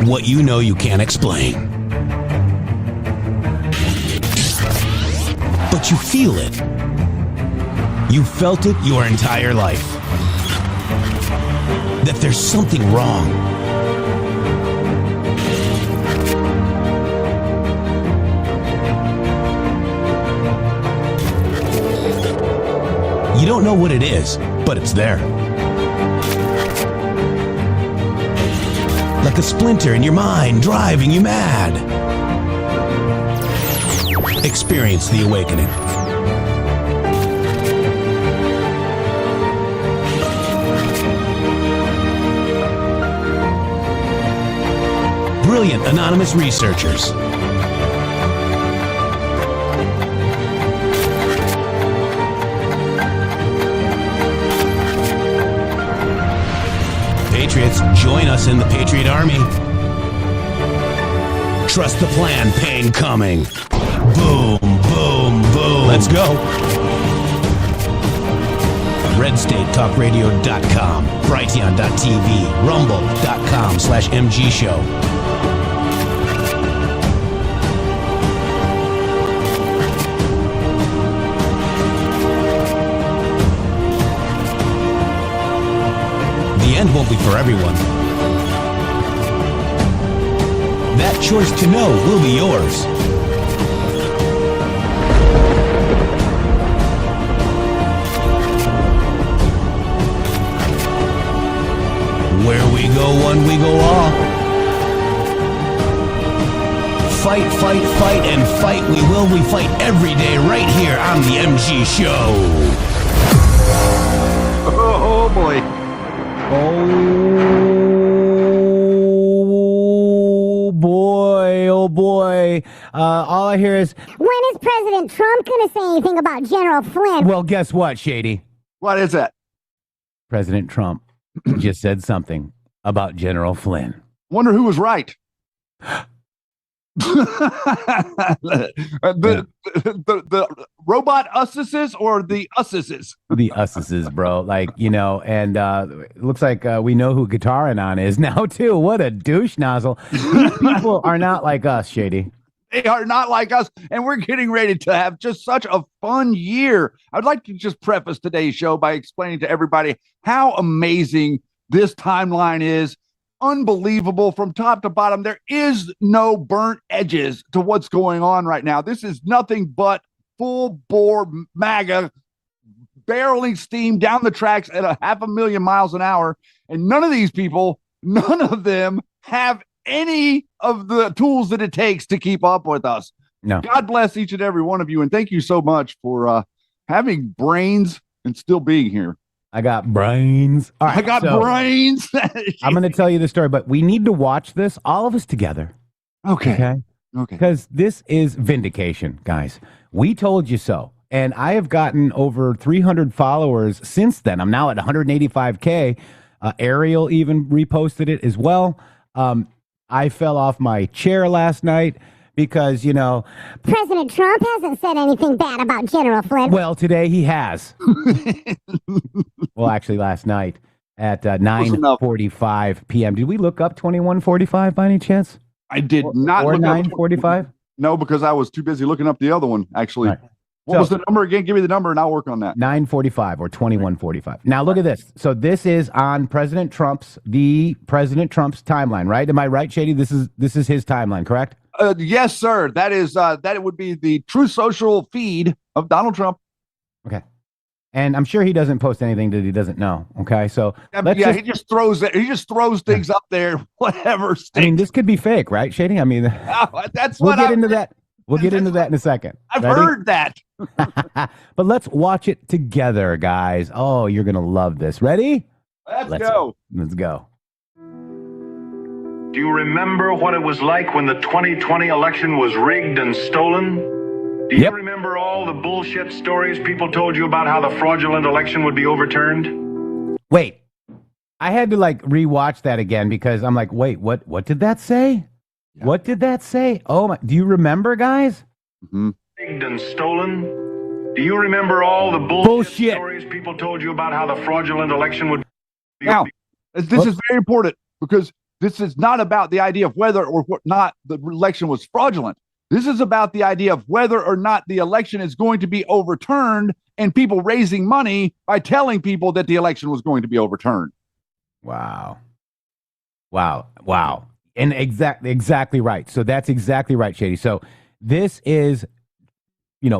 What you know you can't explain. But you feel it. You felt it your entire life. That there's something wrong. You don't know what it is, but it's there. Like a splinter in your mind, driving you mad. Experience the awakening. Brilliant anonymous researchers. Patriots, join us in the Patriot Army. Trust the plan, pain coming. Boom, boom, boom. Let's go. RedStateTalkRadio.com, Brighteon.tv, Rumble.com/MG Show. The end won't be for everyone. That choice to know will be yours. Where we go one, we go all. Fight, fight, fight, and fight we will. We fight every day right here on the MG Show. Oh boy. Oh boy, oh boy. All I hear is, when is President Trump going to say anything about General Flynn? well, guess what, Shady? What is that? President Trump just said something about General Flynn. Wonder who was right. the robot usses or the usses? The usses, bro. Like, you know, and it looks like we know who Guitar Anon is now, too. What a douche nozzle. These people are not like us, Shady. They are not like us, and we're getting ready to have just such a fun year. I'd like to just preface today's show by explaining to everybody how amazing this timeline is. Unbelievable from top to bottom. There is no burnt edges to what's going on right now. This is nothing but full bore MAGA barreling steam down the tracks at 500,000 miles an hour. And none of these people, none of them have any of the tools that it takes to keep up with us. No. God bless each and every one of you. And thank you so much for having brains and still being here. I got brains. All right, I got brains. I'm going to tell you the story, but we need to watch this, all of us together. Okay. Because this is vindication, guys. We told you so. And I have gotten over 300 followers since then. I'm now at 185K. Ariel even reposted it as well. I fell off my chair last night because, you know, President Trump hasn't said anything bad about General Flynn. Well, today he has. Well, actually, last night at 9:45 p.m. Did we look up 21:45 by any chance? I did not. Or look 9:45? No, because I was too busy looking up the other one, actually. Right. What was the number again? Give me the number and I'll work on that. 9:45 or 21:45. Now look at this. So this is on President Trump's timeline, right? Am I right, Shady? This is his timeline, correct? Yes, sir. That is that would be the True Social feed of Donald Trump. Okay. And I'm sure he doesn't post anything that he doesn't know. Okay, so he just throws things up there, whatever. I mean, this could be fake, right, Shady? I mean, that's we'll what get into that. We'll get into that in a second. I've Ready? heard that. But let's watch it together, guys. Oh, you're gonna love this. Ready? Let's go. Let's go. Do you remember what it was like when the 2020 election was rigged and stolen? Do you remember all the bullshit stories people told you about how the fraudulent election would be overturned? Wait, I had to rewatch that again because I'm like, wait, what did that say? Yeah. What did that say? Oh my, do you remember, guys? Mm-hmm. rigged and stolen? Do you remember all the bullshit stories people told you about how the fraudulent election would be? Now, this is very important because this is not about the idea of whether or not the election was fraudulent. This is about the idea of whether or not the election is going to be overturned and people raising money by telling people that the election was going to be overturned. Wow. And exactly right. So that's exactly right, Shady. So this is,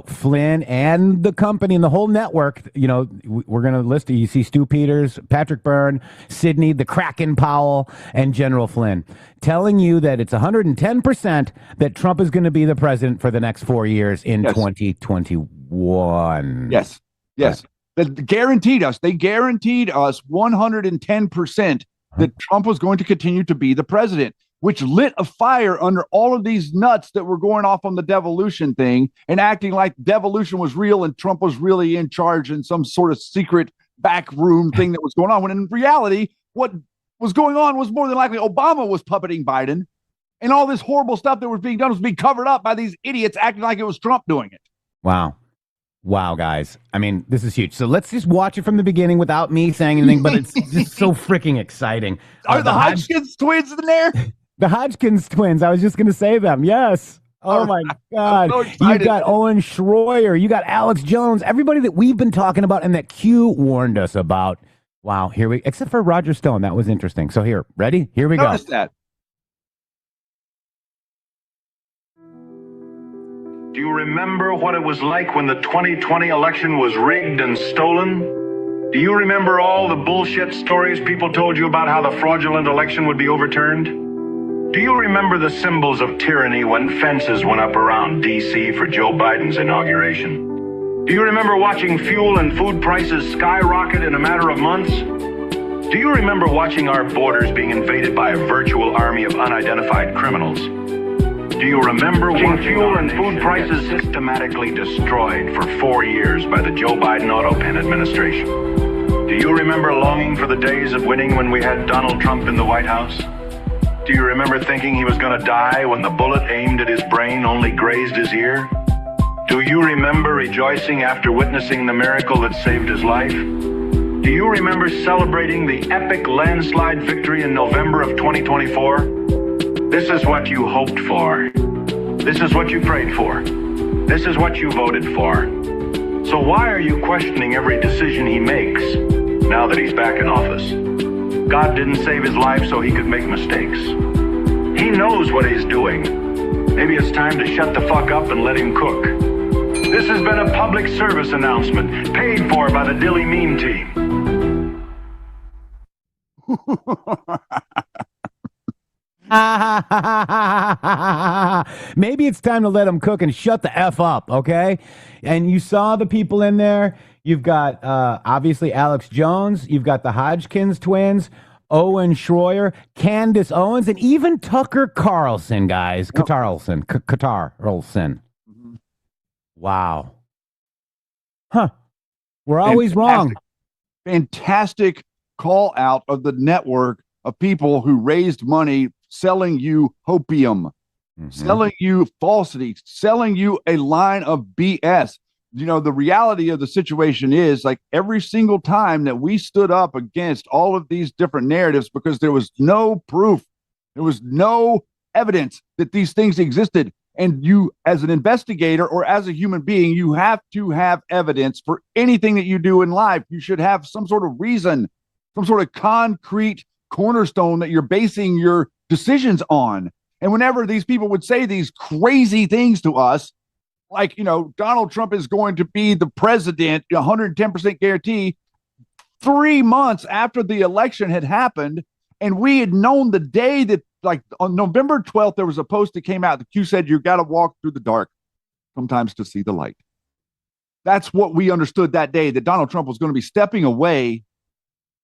Flynn and the company and the whole network, we're going to list it. You see Stu Peters, Patrick Byrne, Sidney, the Kraken Powell, and General Flynn telling you that it's 110% that Trump is going to be the president for the next 4 years in 2021. Yes. Right. They guaranteed us 110% that Trump was going to continue to be the president, which lit a fire under all of these nuts that were going off on the devolution thing and acting like devolution was real and Trump was really in charge in some sort of secret back room thing that was going on. When in reality, what was going on was more than likely Obama was puppeting Biden, and all this horrible stuff that was being done was being covered up by these idiots acting like it was Trump doing it. Wow, guys. I mean, this is huge. So let's just watch it from the beginning without me saying anything, but it's just so freaking exciting. Are the Hodgkins twins in there? The Hodgkins twins. I was just going to say them. Yes. Oh, my God. So You've got Owen Schroyer. You got Alex Jones. Everybody that we've been talking about and that Q warned us about. Wow. Except for Roger Stone. That was interesting. So here, ready? Here we Notice go. that. Do you remember what it was like when the 2020 election was rigged and stolen? Do you remember all the bullshit stories people told you about how the fraudulent election would be overturned? Do you remember the symbols of tyranny when fences went up around D.C. for Joe Biden's inauguration? Do you remember watching fuel and food prices skyrocket in a matter of months? Do you remember watching our borders being invaded by a virtual army of unidentified criminals? Do you remember watching fuel and food prices systematically destroyed for 4 years by the Joe Biden auto pen administration? Do you remember longing for the days of winning when we had Donald Trump in the White House? Do you remember thinking he was going to die when the bullet aimed at his brain only grazed his ear? Do you remember rejoicing after witnessing the miracle that saved his life? Do you remember celebrating the epic landslide victory in November of 2024? This is what you hoped for. This is what you prayed for. This is what you voted for. So why are you questioning every decision he makes now that he's back in office? God didn't save his life so he could make mistakes. He knows what he's doing. Maybe it's time to shut the fuck up and let him cook. This has been a public service announcement paid for by the Dilly Meme team. Maybe it's time to let him cook and shut the F up, okay? And you saw the people in there. You've got, obviously, Alex Jones. You've got the Hodgkins twins, Owen Schroyer, Candace Owens, and even Tucker Carlson, guys. Carlson. Mm-hmm. Wow. Huh. We're always wrong. Fantastic call out of the network of people who raised money selling you hopium, selling you falsity, selling you a line of BS. The reality of the situation is, like, every single time that we stood up against all of these different narratives, because there was no proof, there was no evidence that these things existed. And you, as an investigator or as a human being, you have to have evidence for anything that you do in life. You should have some sort of reason, some sort of concrete cornerstone that you're basing your decisions on. And whenever these people would say these crazy things to us, like, Donald Trump is going to be the president, 110% guarantee, 3 months after the election had happened, and we had known the day that, like, on November 12th, there was a post that came out that Q said, you got to walk through the dark sometimes to see the light. That's what we understood that day, that Donald Trump was going to be stepping away,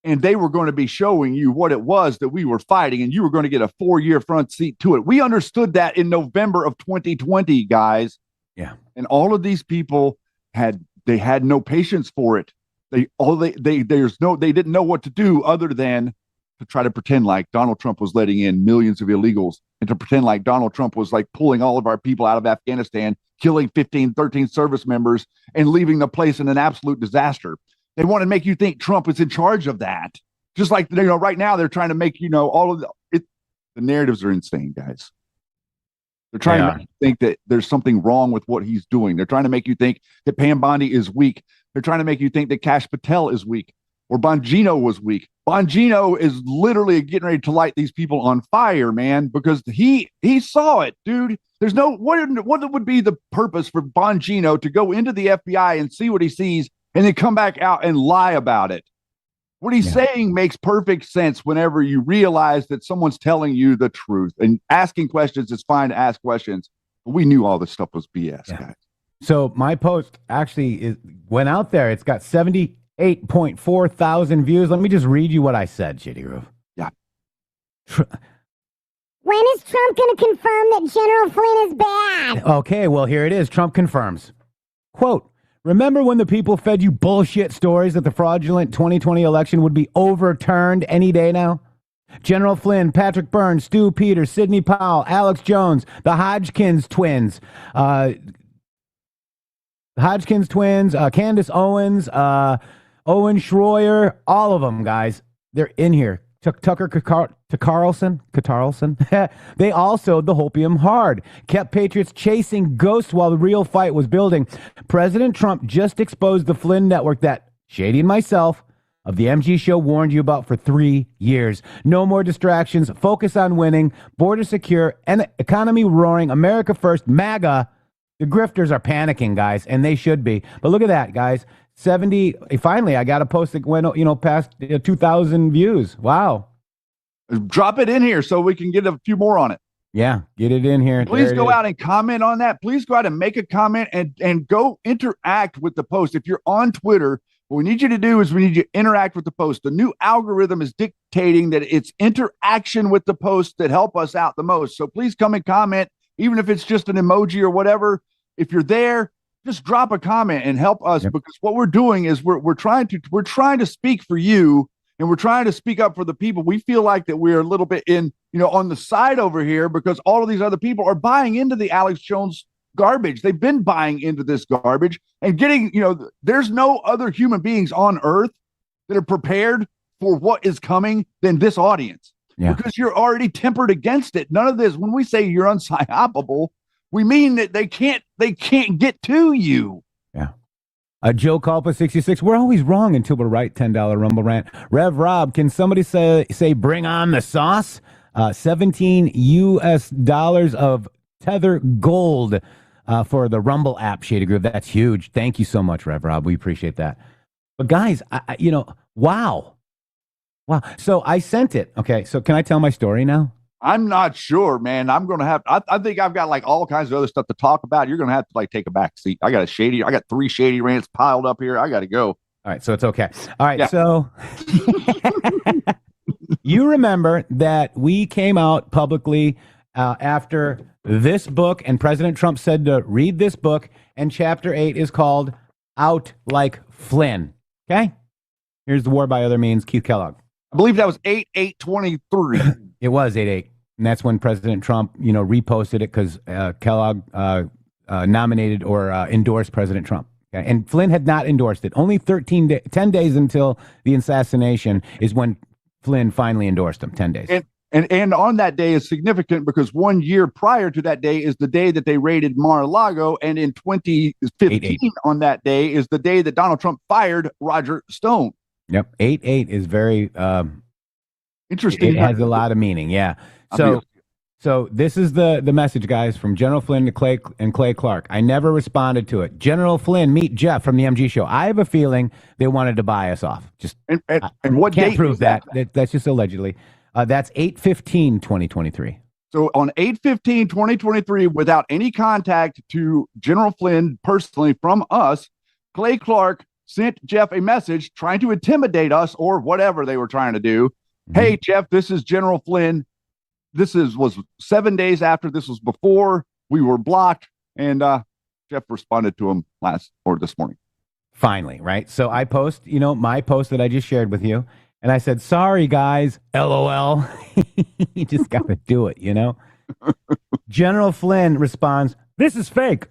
and they were going to be showing you what it was that we were fighting, and you were going to get a 4-year front seat to it. We understood that in November of 2020, guys. Yeah. And all of these people had no patience for it. They didn't know what to do other than to try to pretend like Donald Trump was letting in millions of illegals and to pretend like Donald Trump was like pulling all of our people out of Afghanistan, killing 15, 13 service members and leaving the place in an absolute disaster. They want to make you think Trump is in charge of that. Just like, right now they're trying to make, all of the narratives are insane, guys. They're trying to make you think that there's something wrong with what he's doing. They're trying to make you think that Pam Bondi is weak. They're trying to make you think that Kash Patel is weak or Bongino was weak. Bongino is literally getting ready to light these people on fire, man, because he saw it, dude. There's no, what would be the purpose for Bongino to go into the FBI and see what he sees and then come back out and lie about it? What he's saying makes perfect sense whenever you realize that someone's telling you the truth. And asking questions is fine to ask questions. But we knew all this stuff was BS, guys. So my post actually went out there. It's got 78.4 thousand views. Let me just read you what I said, Shady Groove. Yeah. When is Trump going to confirm that General Flynn is bad? Okay, well, here it is. Trump confirms. Quote, remember when the people fed you bullshit stories that the fraudulent 2020 election would be overturned any day now? General Flynn, Patrick Byrne, Stu Peters, Sidney Powell, Alex Jones, the Hodgkins twins, Candace Owens, Owen Schroyer, all of them, guys. They're in here. Tucker Carlson, they all sowed the hopium hard, kept patriots chasing ghosts while the real fight was building. President Trump just exposed the Flynn network that Shady and myself of the MG show warned you about for 3 years. No more distractions, focus on winning, border secure, and economy roaring, America first, MAGA. The grifters are panicking, guys, and they should be. But look at that, guys. Finally, I got a post that went, past 2,000 views. Wow. Drop it in here so we can get a few more on it. Yeah, get it in here. Please go out and comment on that. Please go out and make a comment and go interact with the post. If you're on Twitter, what we need you to do is we need you to interact with the post. The new algorithm is dictating that it's interaction with the post that help us out the most. So please come and comment, even if it's just an emoji or whatever. If you're there, just drop a comment and help us, because what we're doing is we're trying to speak for you, and we're trying to speak up for the people. We feel like that we're a little bit on the side over here because all of these other people are buying into the Alex Jones garbage. They've been buying into this garbage and getting, there's no other human beings on earth that are prepared for what is coming than this audience, because you're already tempered against it. None of this, when we say you're unpsyopable, we mean that they can't get to you. Yeah. Joe Culpa 66. We're always wrong until we're right. $10 Rumble rant. Rev Rob, can somebody say bring on the sauce? $17 US of Tether Gold for the Rumble app, Shady Groove. That's huge. Thank you so much, Rev Rob. We appreciate that. But guys, wow. So I sent it. Okay. So can I tell my story now? I'm not sure, man. I'm going to have, I think I've got like all kinds of other stuff to talk about. You're going to have to like take a back seat. I got 3 shady rants piled up here. I got to go. All right. So it's okay. All right. So you remember that we came out publicly after this book, and President Trump said to read this book, and chapter 8 is called Out Like Flynn. Okay. Here's the War by Other Means, Keith Kellogg. I believe that was 8/8/23. It was 8/8, and that's when President Trump, reposted it because Kellogg nominated or endorsed President Trump. Okay? And Flynn had not endorsed it. Only 10 days until the assassination is when Flynn finally endorsed him. 10 days. And on that day is significant because 1 year prior to that day is the day that they raided Mar-a-Lago, and in 2015 8/8. On that day is the day that Donald Trump fired Roger Stone. Yep, 8/8 is very interesting. It has a lot of meaning. Yeah. So this is the message, guys, from General Flynn to Clay Clark. I never responded to it. General Flynn, meet Jeff from the MG show. I have a feeling they wanted to buy us off. Just and what can't date prove that. That's just allegedly. That's 8/15/2023. So on 8/15/2023, without any contact to General Flynn personally from us, Clay Clark sent Jeff a message trying to intimidate us or whatever they were trying to do. Hey, Jeff, this is General Flynn. This was 7 days after. This was before we were blocked. And Jeff responded to him this morning. Finally, right? So I post, my post that I just shared with you. And I said, sorry, guys. LOL. You just got to do it, you know? General Flynn responds, this is fake.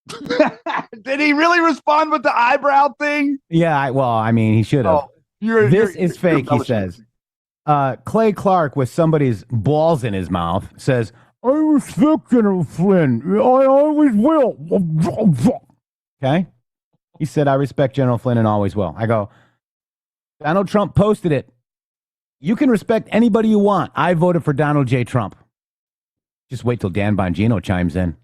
Did he really respond with the eyebrow thing? Yeah, he should have. Oh, this is fake, he says. Clay Clark, with somebody's balls in his mouth, says, I respect General Flynn. I always will. Okay? He said, I respect General Flynn and always will. I go, Donald Trump posted it. You can respect anybody you want. I voted for Donald J. Trump. Just wait till Dan Bongino chimes in.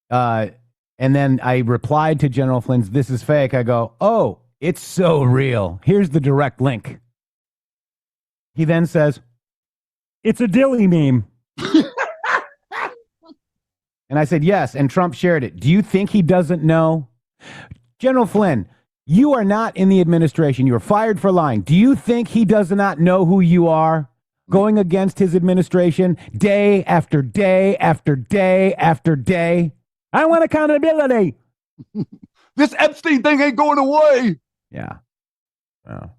And then I replied to General Flynn's, this is fake. I go, oh, it's so real. Here's the direct link. He then says, it's a dilly meme. And I said, yes, and Trump shared it. Do you think he doesn't know? General Flynn, you are not in the administration. You were fired for lying. Do you think he does not know who you are? Going against his administration day after day after day after day. I want accountability. This Epstein thing ain't going away. Yeah. Oh.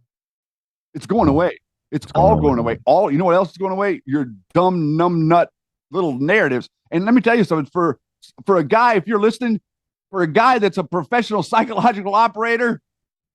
It's going away. It's all going away. You know what else is going away? Your dumb, numb nut little narratives. And let me tell you something. For a guy, if you're listening, for a guy that's a professional psychological operator,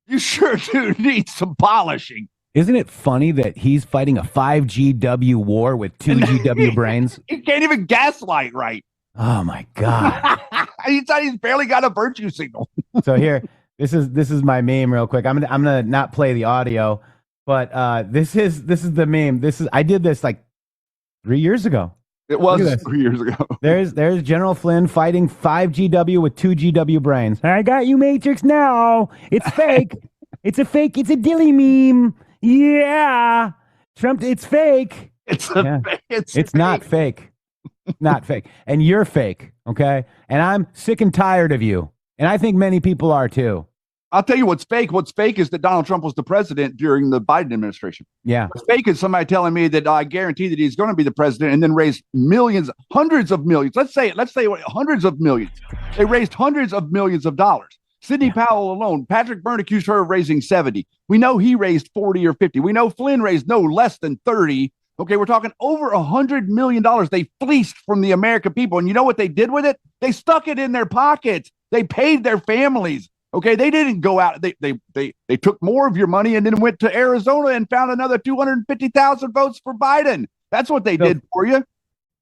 you sure do need some polishing. Isn't it funny that he's fighting a 5GW war with 2GW brains? He can't even gaslight right. Oh my God. He's barely got a virtue signal. So here, this is my meme real quick. I'm gonna not play the audio, but this is the meme. I did this like 3 years ago. It was 3 years ago. There's General Flynn fighting 5GW with 2GW brains. I got you, Matrix, now. It's fake. It's a fake. It's a dilly meme. Yeah. Trump, it's fake. It's fake. Not fake. Not fake. And you're fake, okay? And I'm sick and tired of you. And I think many people are too. I'll tell you what's fake. What's fake is that Donald Trump was the president during the Biden administration. Yeah. What's fake is somebody telling me that I guarantee that he's going to be the president and then raise millions, hundreds of millions. Let's say hundreds of millions. They raised hundreds of millions of dollars. Sidney Powell alone, Patrick Byrne accused her of raising 70. We know he raised 40 or 50. We know Flynn raised no less than 30. Okay, we're talking over $100 million they fleeced from the American people. And you know what they did with it? They stuck it in their pockets. They paid their families. Okay, they didn't go out. They took more of your money and then went to Arizona and found another 250,000 votes for Biden. That's what they did for you.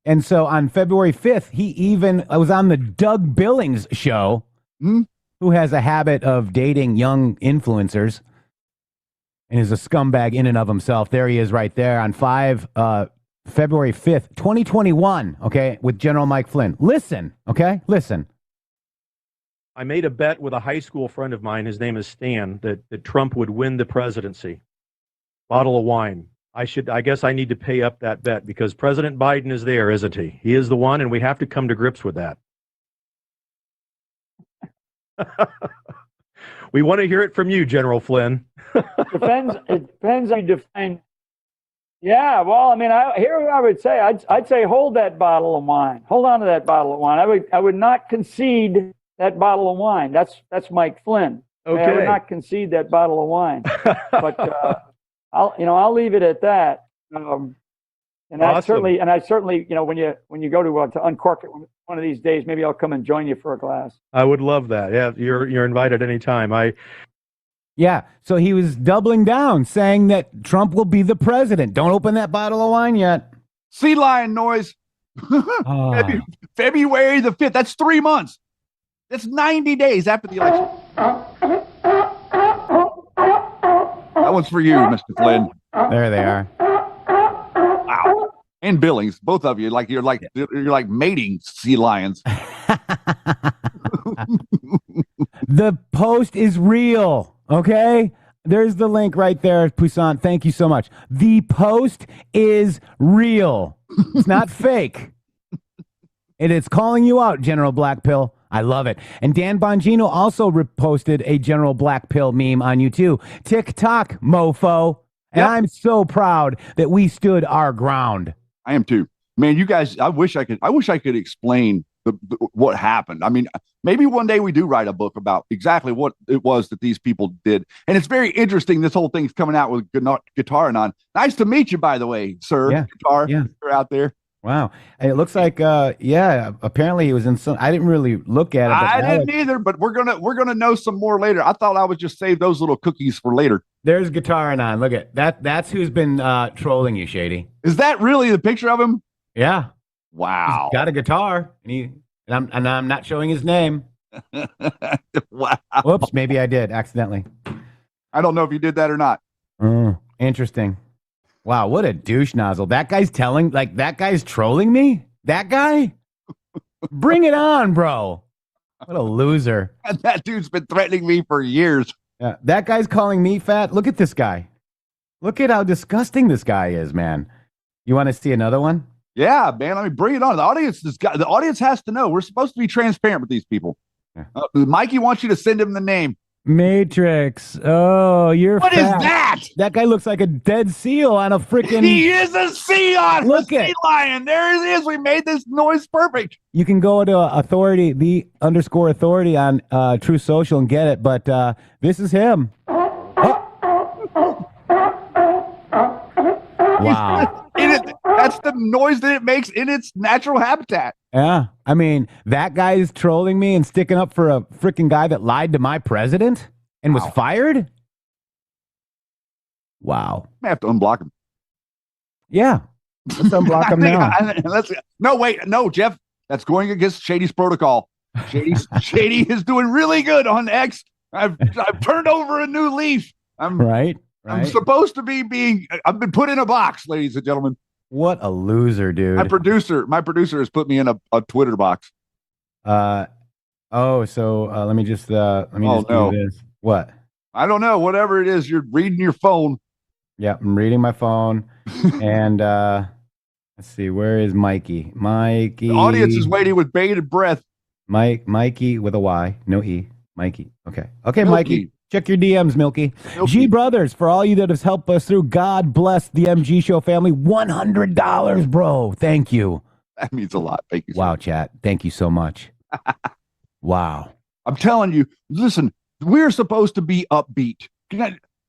And so on February 5th, he even was on the Doug Billings show, who has a habit of dating young influencers and is a scumbag in and of himself. There he is right there on February 5th, 2021, okay, with General Mike Flynn. Listen, okay? Listen. I made a bet with a high school friend of mine, his name is Stan, that Trump would win the presidency. Bottle of wine. I guess I need to pay up that bet because President Biden is there, isn't he? He is the one, and we have to come to grips with that. We want to hear it from you, General Flynn. It depends how you define. Yeah, well, I mean, here's what I would say. I'd say hold that bottle of wine. Hold on to that bottle of wine. I would not concede that bottle of wine. That's Mike Flynn. Okay. I would not concede that bottle of wine. But I'll leave it at that. And awesome. I certainly, when you go to uncork it one of these days, maybe I'll come and join you for a glass. I would love that. Yeah, you're invited anytime. Yeah, so he was doubling down, saying that Trump will be the president. Don't open that bottle of wine yet. Sea lion noise. February the 5th. That's 3 months. That's 90 days after the election. That one's for you, Mr. Flynn. There they are. Wow. And Billings, both of you, you're like mating sea lions. The post is real, okay? There's the link right there, Poussin. Thank you so much. The post is real. It's not fake. And it's calling you out, General Black Pill. I love it. And Dan Bongino also reposted a General Black Pill meme on you too. TikTok, mofo. And Yep. I'm so proud that we stood our ground. I am too. Man, you guys, I wish I could explain what happened. I mean, maybe one day we do write a book about exactly what it was that these people did. And it's very interesting. This whole thing's coming out with Guitar and on. Nice to meet you, by the way, sir. Yeah. Guitar, Yeah. you're out there. Wow. And it looks like, apparently he was in some, I didn't really look at it. But I didn't either, but we're gonna know some more later. I thought I would just save those little cookies for later. There's Guitar and on. Look at that. That's who's been trolling you, Shady. Is that really the picture of him? Yeah. Wow. He's got a guitar, and I'm not showing his name. Wow. Whoops, maybe I did accidentally. I don't know if you did that or not. Interesting. Wow, what a douche nozzle. That guy's trolling me? That guy? Bring it on, bro. What a loser. That dude's been threatening me for years. Yeah, that guy's calling me fat. Look at this guy. Look at how disgusting this guy is, man. You want to see another one? Yeah, man. I mean, bring it on. The audience has to know. We're supposed to be transparent with these people. Yeah. Mikey wants you to send him the name. Matrix. Oh, you're What is fat. that? That guy looks like a dead seal on a freaking. He is a sea on Look a sea lion. There it is. We made this noise perfect. You can go to authority, the_authority on True Social and get it, but this is him. Wow. That's the noise that it makes in its natural habitat. Yeah. I mean, that guy is trolling me and sticking up for a freaking guy that lied to my president and was fired? Wow. I have to unblock him. Yeah. Let's unblock him now. No, Jeff. That's going against Shady's protocol. Shady is doing really good on X. I've turned over a new leaf. Right. I'm supposed to be I've been put in a box, ladies and gentlemen. What a loser, dude. My producer has put me in a Twitter box. Let me just do this. What? I don't know. Whatever it is, you're reading your phone. Yeah, I'm reading my phone. And let's see, where is Mikey? Mikey. The audience is waiting with bated breath. Mikey with a Y, no E. Mikey. Okay, Milky. Mikey. Check your DMs, Milky. G Brothers, for all you that has helped us through, God bless the MG Show family. $100, bro. Thank you. That means a lot. Thank you. Wow, chat. Thank you so much. Wow. I'm telling you, listen, we're supposed to be upbeat.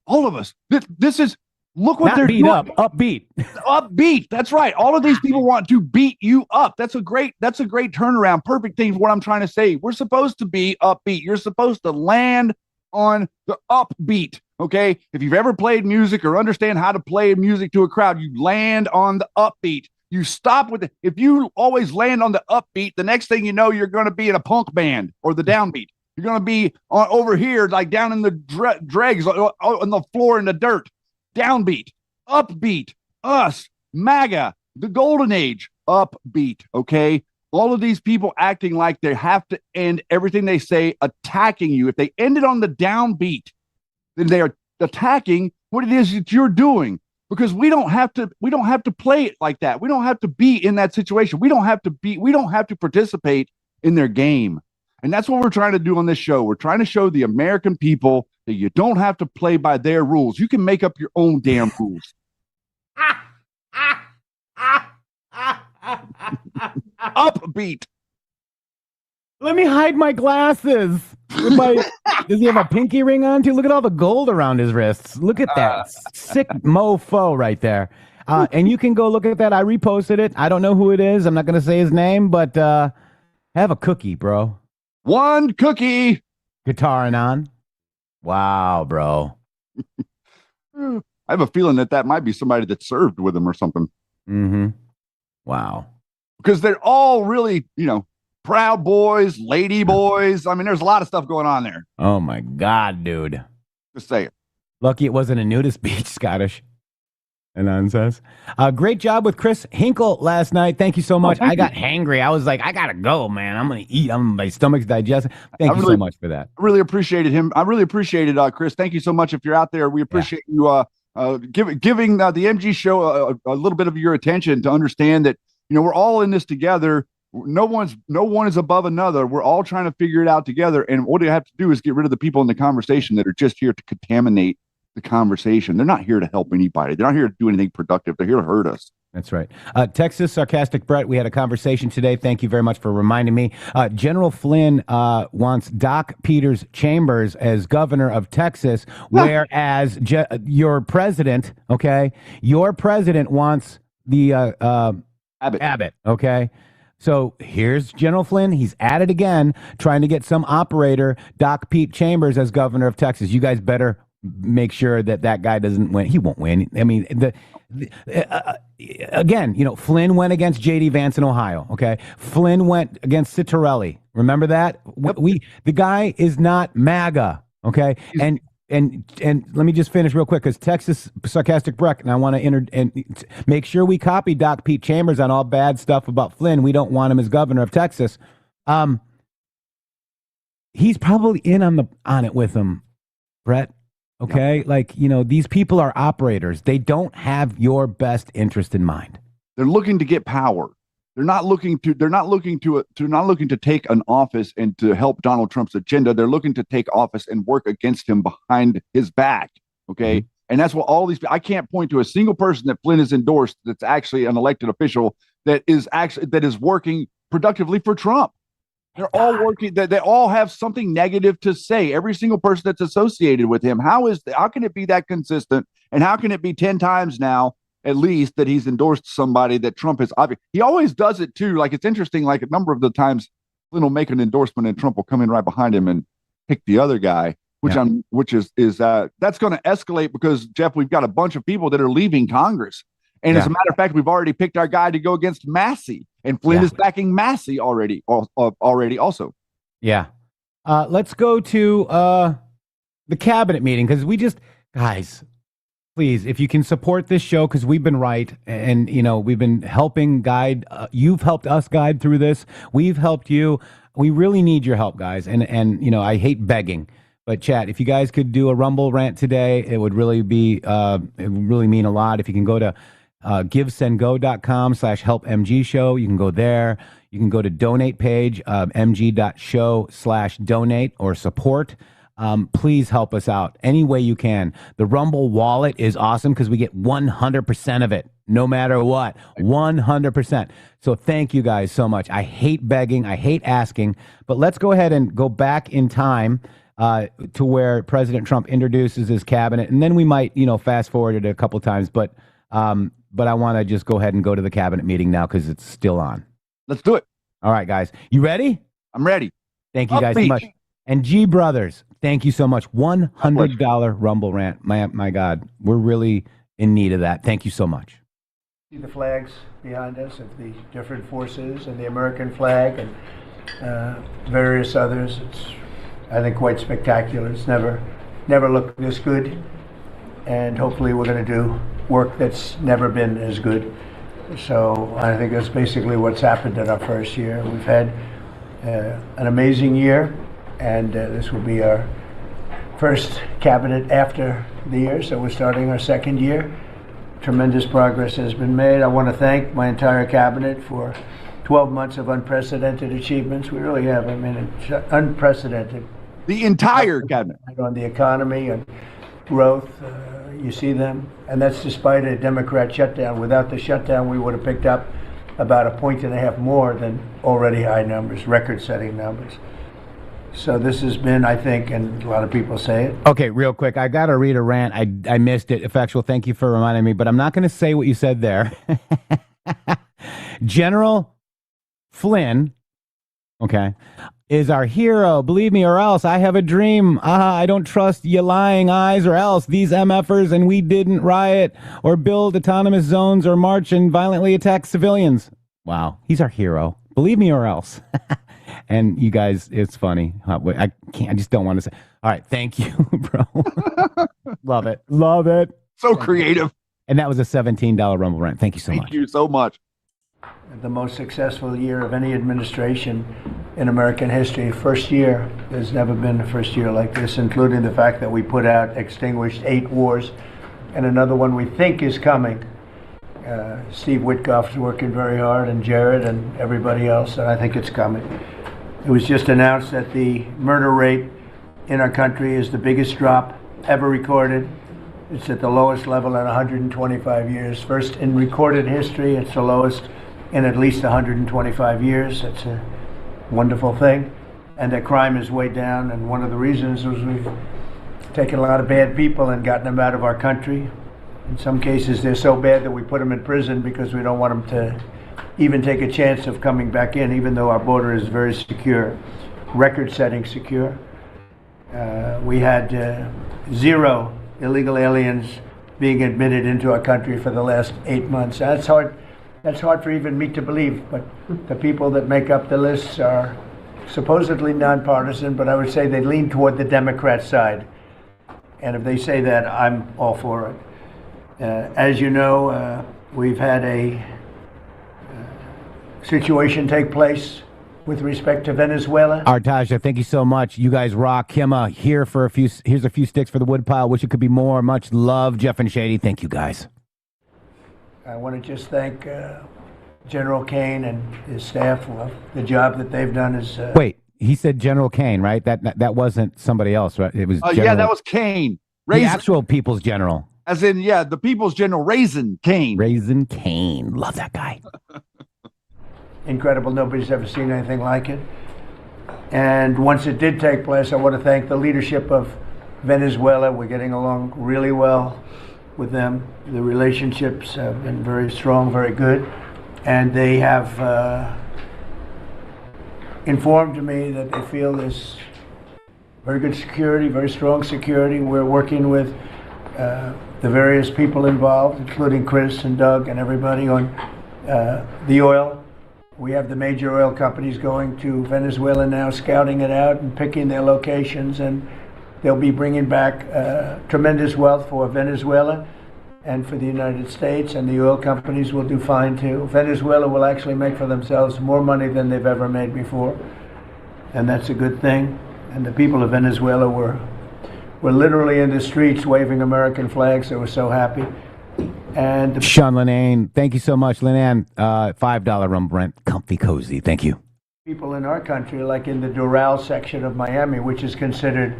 All of us. This is, look what Not they're beat doing. up, upbeat. Upbeat. That's right. All of these people want to beat you up. That's a great turnaround. Perfect thing for what I'm trying to say. We're supposed to be upbeat. You're supposed to land on the upbeat. Okay. If you've ever played music or understand how to play music to a crowd, you land on the upbeat. You stop with it. If you always land on the upbeat, the next thing you know, you're going to be in a punk band or the downbeat. You're going to be over here, like down in the dregs on the floor in the dirt. Downbeat, upbeat, us, MAGA, the golden age, upbeat. Okay. All of these people acting like they have to end everything they say, attacking you. If they end it on the downbeat, then they are attacking what it is that you're doing. Because we don't have to play it like that. We don't have to be in that situation. We don't have to participate in their game. And that's what we're trying to do on this show. We're trying to show the American people that you don't have to play by their rules. You can make up your own damn rules. Upbeat. Let me hide my glasses. Does he have a pinky ring on too? Look at all the gold around his wrists. Look at that sick mofo right there. And you can go look at that. I reposted it. I don't know who it is. I'm not going to say his name, but have a cookie, bro. One cookie. Guitar and on. Wow, bro. I have a feeling that might be somebody that served with him or something. Mm-hmm. Wow. Because they're all really, proud boys, lady boys. I mean, there's a lot of stuff going on there. Oh, my God, dude. Just say it. Lucky it wasn't a nudist beach, Scottish. Anon says. Great job with Chris Hinkle last night. Thank you so much. I got hangry. I was like, I got to go, man. I'm going to eat. My stomach's digesting. Thank you so much for that. I really appreciated him. I really appreciated Chris. Thank you so much. If you're out there, we appreciate you giving the MG show a little bit of your attention to understand that, we're all in this together. No one is above another. We're all trying to figure it out together. And what you have to do is get rid of the people in the conversation that are just here to contaminate the conversation. They're not here to help anybody. They're not here to do anything productive. They're here to hurt us. That's right. Texas Sarcastic Brett, we had a conversation today. Thank you very much for reminding me. General Flynn wants Doc Peters Chambers as governor of Texas, whereas your president, your president wants the Abbott, okay? So here's General Flynn. He's at it again, trying to get some operator, Doc Pete Chambers, as governor of Texas. You guys better make sure that guy doesn't win. He won't win. I mean, again, Flynn went against J.D. Vance in Ohio. Okay, Flynn went against Citarelli. Remember that? The guy is not MAGA. Okay, and let me just finish real quick because Texas Sarcastic Breck, and I want to make sure we copy Doc Pete Chambers on all bad stuff about Flynn. We don't want him as governor of Texas. He's probably in on it with him, Brett. Okay, these people are operators. They don't have your best interest in mind. They're looking to get power. They're not looking to take an office and to help Donald Trump's agenda. They're looking to take office and work against him behind his back. Okay, and that's what all these. I can't point to a single person that Flynn has endorsed that's actually an elected official that is working productively for Trump. They're all working. They all have something negative to say. Every single person that's associated with him. How can it be that consistent? And how can it be 10 times now, at least, that he's endorsed somebody that Trump has? He always does it too. Like, it's interesting. Like, a number of the times, Flynn will make an endorsement and Trump will come in right behind him and pick the other guy. That's going to escalate because, Jeff, we've got a bunch of people that are leaving Congress. And as a matter of fact, we've already picked our guy to go against Massey, and Flynn is backing Massey already also. Yeah. Let's go to the cabinet meeting because guys, please, if you can support this show, because we've been right and, we've been helping guide. You've helped us guide through this. We've helped you. We really need your help, guys. And I hate begging. But chat, if you guys could do a Rumble rant today, it would really be, it would really mean a lot. If you can go to givesendgo.com/helpmg show. You can go there. You can go to donate page, mg.show/donate or support. Please help us out any way you can. The Rumble wallet is awesome because we get 100% of it, no matter what, 100%. So thank you guys so much. I hate begging. I hate asking, but let's go ahead and go back in time to where President Trump introduces his cabinet. And then we might, fast forward it a couple times, but I want to just go ahead and go to the cabinet meeting now because it's still on. Let's do it. All right, guys. You ready? I'm ready. Thank you guys so much. And G Brothers, thank you so much. $100 Rumble rant. My God, we're really in need of that. Thank you so much. See the flags behind us of the different forces and the American flag and various others. It's, I think, quite spectacular. It's never looked this good. And hopefully we're going to do work that's never been as good. So I think that's basically what's happened in our first year. We've had an amazing year, and this will be our first cabinet after the year, so we're starting our second year. Tremendous progress has been made. I want to thank my entire cabinet for 12 months of unprecedented achievements. We really have. I mean, it's unprecedented. The entire cabinet. On the economy and growth. You see them, and that's despite a Democrat shutdown. Without the shutdown, we would have picked up about 1.5 points more than already high numbers, record-setting numbers. So this has been, I think, and a lot of people say it. Okay, real quick, I got to read a rant. I missed it. Effectual, thank you for reminding me, but I'm not going to say what you said there. General Flynn, okay, is our hero. Believe me, or else I have a dream. I don't trust you lying eyes, or else these MFers and we didn't riot or build autonomous zones or march and violently attack civilians. Wow, he's our hero. Believe me, or else. And you guys, it's funny. I just don't want to say. All right, thank you, bro. Love it. So creative. And that was a $17 Rumble rant. Thank you so much. Thank you so much. The most successful year of any administration in American history. First year, there's never been a first year like this, including the fact that we extinguished 8 wars, and another one we think is coming. Steve Witkoff's working very hard, and Jared and everybody else, and I think it's coming. It was just announced that the murder rate in our country is the biggest drop ever recorded. It's at the lowest level in 125 years. First in recorded history, it's the lowest in at least 125 years. It's a wonderful thing. And the crime is way down, and one of the reasons was we've taken a lot of bad people and gotten them out of our country. In some cases, they're so bad that we put them in prison because we don't want them to even take a chance of coming back in, even though our border is very secure, record-setting secure. We had 0 illegal aliens being admitted into our country for the last 8 months. That's hard for even me to believe, but the people that make up the lists are supposedly nonpartisan, but I would say they lean toward the Democrat side. And if they say that, I'm all for it. As you know, we've had a situation take place with respect to Venezuela. Artaja, thank you so much. You guys rock. Kima, here's a few sticks for the woodpile. Wish it could be more. Much love, Jeff and Shady. Thank you, guys. I want to just thank General Kane and his staff. Well, the job that they've done is... Wait, he said General Kane, right? That wasn't somebody else, right? It was Yeah, that was Kane. The actual People's General. As in, yeah, the People's General, Raisin Kane. Raisin Kane. Love that guy. Incredible. Nobody's ever seen anything like it. And once it did take place, I want to thank the leadership of Venezuela. We're getting along really well with them. The relationships have been very strong, very good. And they have informed me that they feel there's very good security, very strong security. We're working with the various people involved, including Chris and Doug and everybody on the oil. We have the major oil companies going to Venezuela now, scouting it out and picking their locations, and they'll be bringing back tremendous wealth for Venezuela and for the United States, and the oil companies will do fine too. Venezuela will actually make for themselves more money than they've ever made before, and that's a good thing. And the people of Venezuela were literally in the streets waving American flags. They were so happy. And Sean Linane, thank you so much. Linane, $5 rum rent, comfy cozy. Thank you. People in our country, like in the Doral section of Miami, which is considered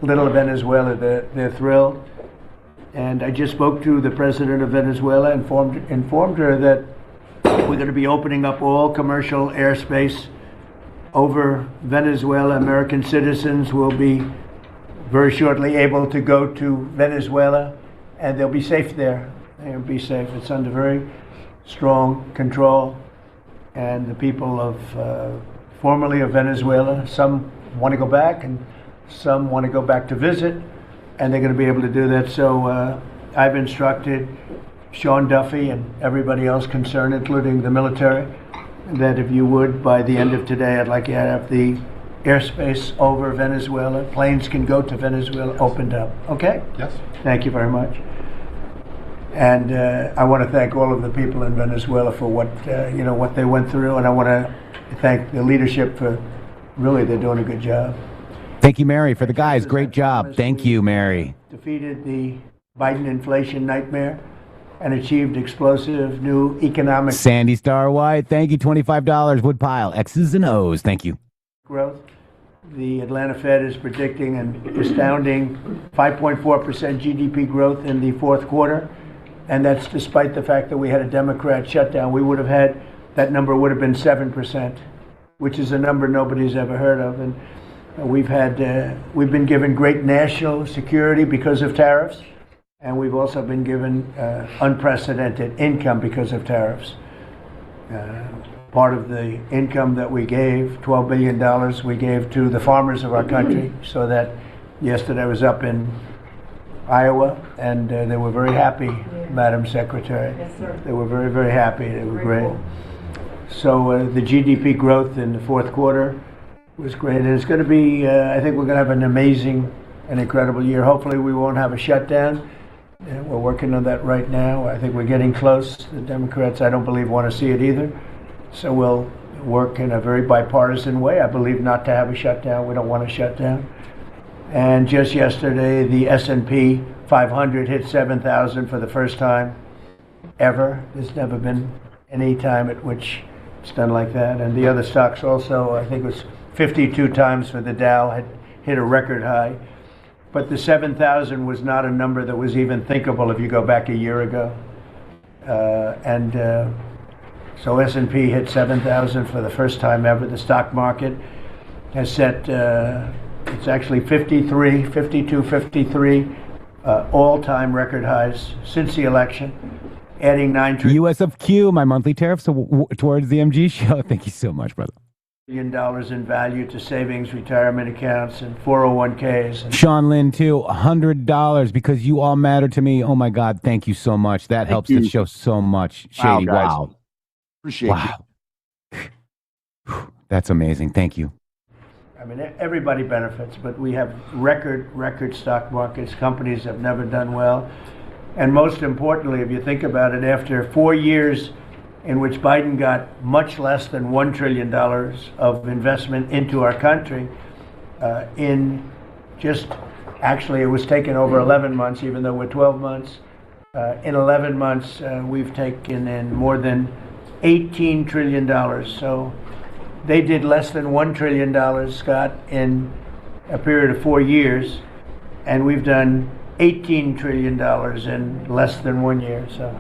Little Venezuela, they're thrilled. And I just spoke to the president of Venezuela, informed her that we're going to be opening up all commercial airspace over Venezuela. American citizens will be very shortly able to go to Venezuela, and they'll be safe there. They'll be safe. It's under very strong control. And the people of formerly of Venezuela, some want to go back and some want to go back to visit, and they're going to be able to do that. So I've instructed Sean Duffy and everybody else concerned, including the military, that if you would, by the end of today, I'd like you to have the airspace over Venezuela. Planes can go to Venezuela opened up. Okay? Yes. Thank you very much. And I want to thank all of the people in Venezuela for what what they went through, and I want to thank the leadership for really they're doing a good job. Thank you, Mary, for the guys. Great job. Thank you, Mary. Defeated the Biden inflation nightmare and achieved explosive new economic Sandy Star White, thank you, $25. Woodpile, X's and O's. Thank you. Growth. The Atlanta Fed is predicting an astounding 5.4% GDP growth in the fourth quarter. And that's despite the fact that we had a Democrat shutdown. We would have had, that number would have been 7%, which is a number nobody's ever heard of. And we've been given great national security because of tariffs. And we've also been given unprecedented income because of tariffs. Part of the income that we gave, $12 billion, we gave to the farmers of our country, so that yesterday I was up in Iowa, and they were very happy, Madam Secretary. Yes, sir. They were very, very happy. They were great. So the GDP growth in the fourth quarter was great. And it's going to be, I think we're going to have an amazing and incredible year. Hopefully we won't have a shutdown. We're working on that right now. I think we're getting close. The Democrats, I don't believe, want to see it either. So we'll work in a very bipartisan way. I believe not to have a shutdown. We don't want a shutdown. And just yesterday, the S&P 500 hit 7,000 for the first time ever. There's never been any time at which it's done like that. And the other stocks also, I think it was 52 times for the Dow, had hit a record high. but the 7,000 was not a number that was even thinkable if you go back a year ago. So S&P hit 7,000 for the first time ever. The stock market has set, it's actually 52, 53 all-time record highs since the election, adding $9 trillion. US of Q, my monthly tariffs towards the MG show. Thank you so much, brother. $1 in value to savings, retirement accounts, and 401ks. And Sean Lynn, too, $100 because you all matter to me. Oh, my God. Thank you so much. That helps the show so much. Shady. Wow. Appreciate you. That's amazing. Thank you. I mean, everybody benefits, but we have record stock markets. Companies have never done well. And most importantly, if you think about it, after 4 years in which Biden got much less than $1 trillion of investment into our country, actually it was taken over 11 months, even though we're 12 months. In 11 months, we've taken in more than $18 trillion. So they did less than $1 trillion, Scott, in a period of 4 years, and we've done $18 trillion in less than 1 year. So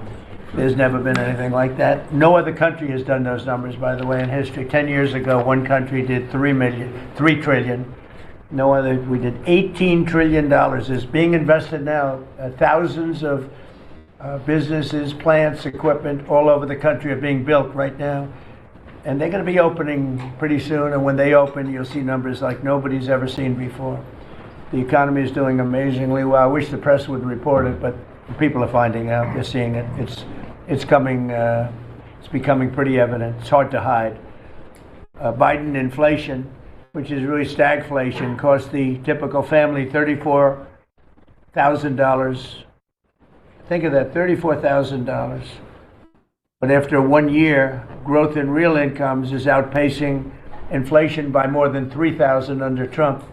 there's never been anything like that. No other country has done those numbers, by the way, in history. 10 years ago, one country did $3 trillion. No other. We did $18 trillion. Is being invested now. Thousands of businesses, plants, equipment all over the country are being built right now. And they're going to be opening pretty soon. And when they open, you'll see numbers like nobody's ever seen before. The economy is doing amazingly well. I wish the press would report it, but people are finding out. They're seeing it. It's coming. It's becoming pretty evident. It's hard to hide. Biden inflation, which is really stagflation, cost the typical family $34,000. Think of that, $34,000. But after 1 year, growth in real incomes is outpacing inflation by more than $3,000 under Trump.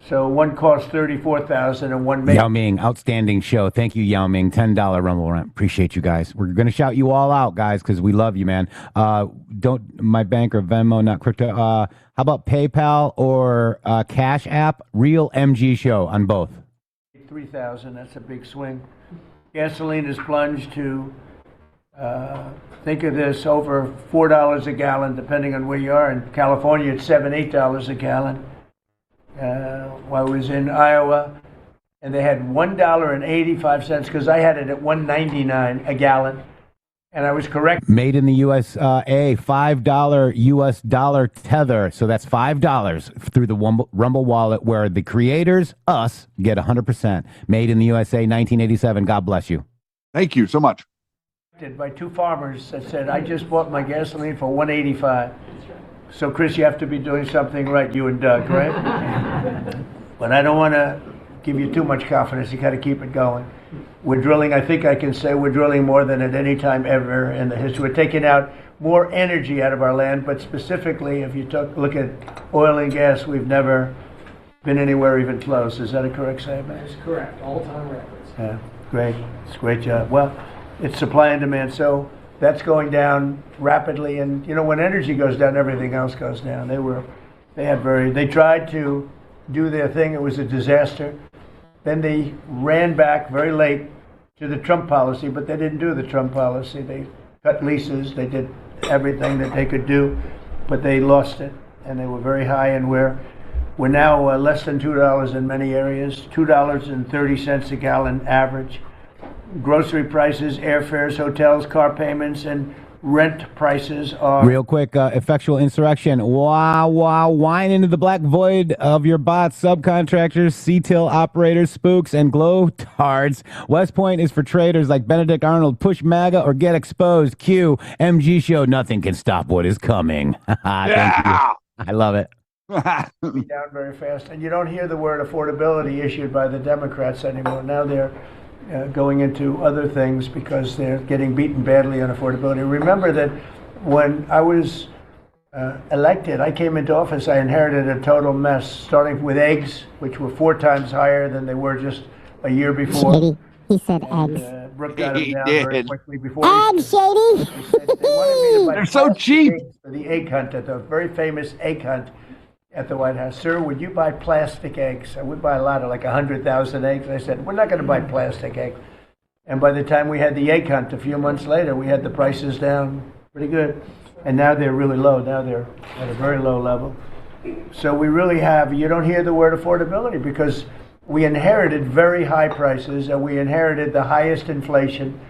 So one cost $34,000 and one made. Yao Ming, outstanding show. Thank you, Yao Ming. $10 Rumble Rant. Appreciate you guys. We're gonna shout you all out, guys, because we love you, man. Don't my bank or Venmo, not crypto. How about PayPal or Cash App? Real MG show on both. 3,000. That's a big swing. Gasoline has plunged to. Think of this, over $4 a gallon, depending on where you are. In California, it's $7, $8 a gallon. While I was in Iowa, and they had $1.85 because I had it at $1.99 a gallon, and I was correct. Made in the USA, $5 US dollar tether. So that's $5 through the Rumble wallet, where the creators, us, get 100%. Made in the USA, 1987. God bless you. Thank you so much. By two farmers that said, I just bought my gasoline for $1.85. So, Chris, you have to be doing something right, you and Doug, right? But I don't want to give you too much confidence. You got to keep it going. We're drilling, I think I can say we're drilling more than at any time ever in the history. We're taking out more energy out of our land, but specifically, if you look at oil and gas, we've never been anywhere even close. Is that a correct statement? That's correct. All-time records. Yeah, great. It's a great job. Well, it's supply and demand. So that's going down rapidly, and you know, when energy goes down, everything else goes down. They tried to do their thing. It was a disaster. Then they ran back very late to the Trump policy, but they didn't do the Trump policy. They cut leases. They did everything that they could do, but they lost it, and they were very high. And we're now less than $2 in many areas. $2.30 a gallon average. Grocery prices, airfares, hotels, car payments, and rent prices are... Real quick, effectual insurrection. Wow, whine into the black void of your bots, subcontractors, CTIL operators, spooks, and glow-tards. West Point is for traders like Benedict Arnold. Push MAGA or get exposed. Q, MG show, nothing can stop what is coming. Thank you. I love it. Down very fast. And you don't hear the word affordability issued by the Democrats anymore. Now they're going into other things because they're getting beaten badly on affordability. Remember that when I was elected, I came into office, I inherited a total mess, starting with eggs, which were 4 times higher than they were just a year before. Shady. He said eggs. Brooke got them down very quickly before. Eggs, Shady. They wanted me to buy They're so cheap. For the egg hunt, at the very famous egg hunt at the White House, "Sir, would you buy plastic eggs?" And we buy a lot of like 100,000 eggs. I said, "We're not going to buy plastic eggs." And by the time we had the egg hunt a few months later, we had the prices down pretty good. And now they're really low. Now they're at a very low level. So we really have, you don't hear the word affordability because we inherited very high prices and we inherited the highest inflation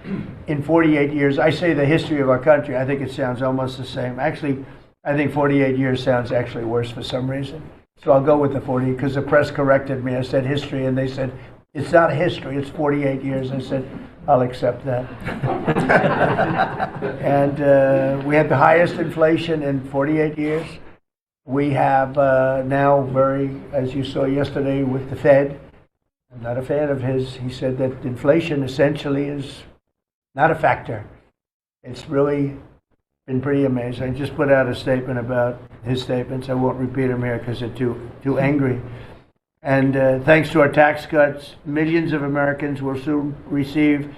in 48 years. I say the history of our country. I think it sounds almost the same. Actually, I think 48 years sounds actually worse for some reason. So I'll go with the 40 because the press corrected me. I said history and they said, it's not history, it's 48 years. I said, I'll accept that. And we had the highest inflation in 48 years. We have now as you saw yesterday with the Fed, I'm not a fan of his. He said that inflation essentially is not a factor. It's really been pretty amazing. I just put out a statement about his statements. I won't repeat them here because they're too angry. And thanks to our tax cuts, millions of Americans will soon receive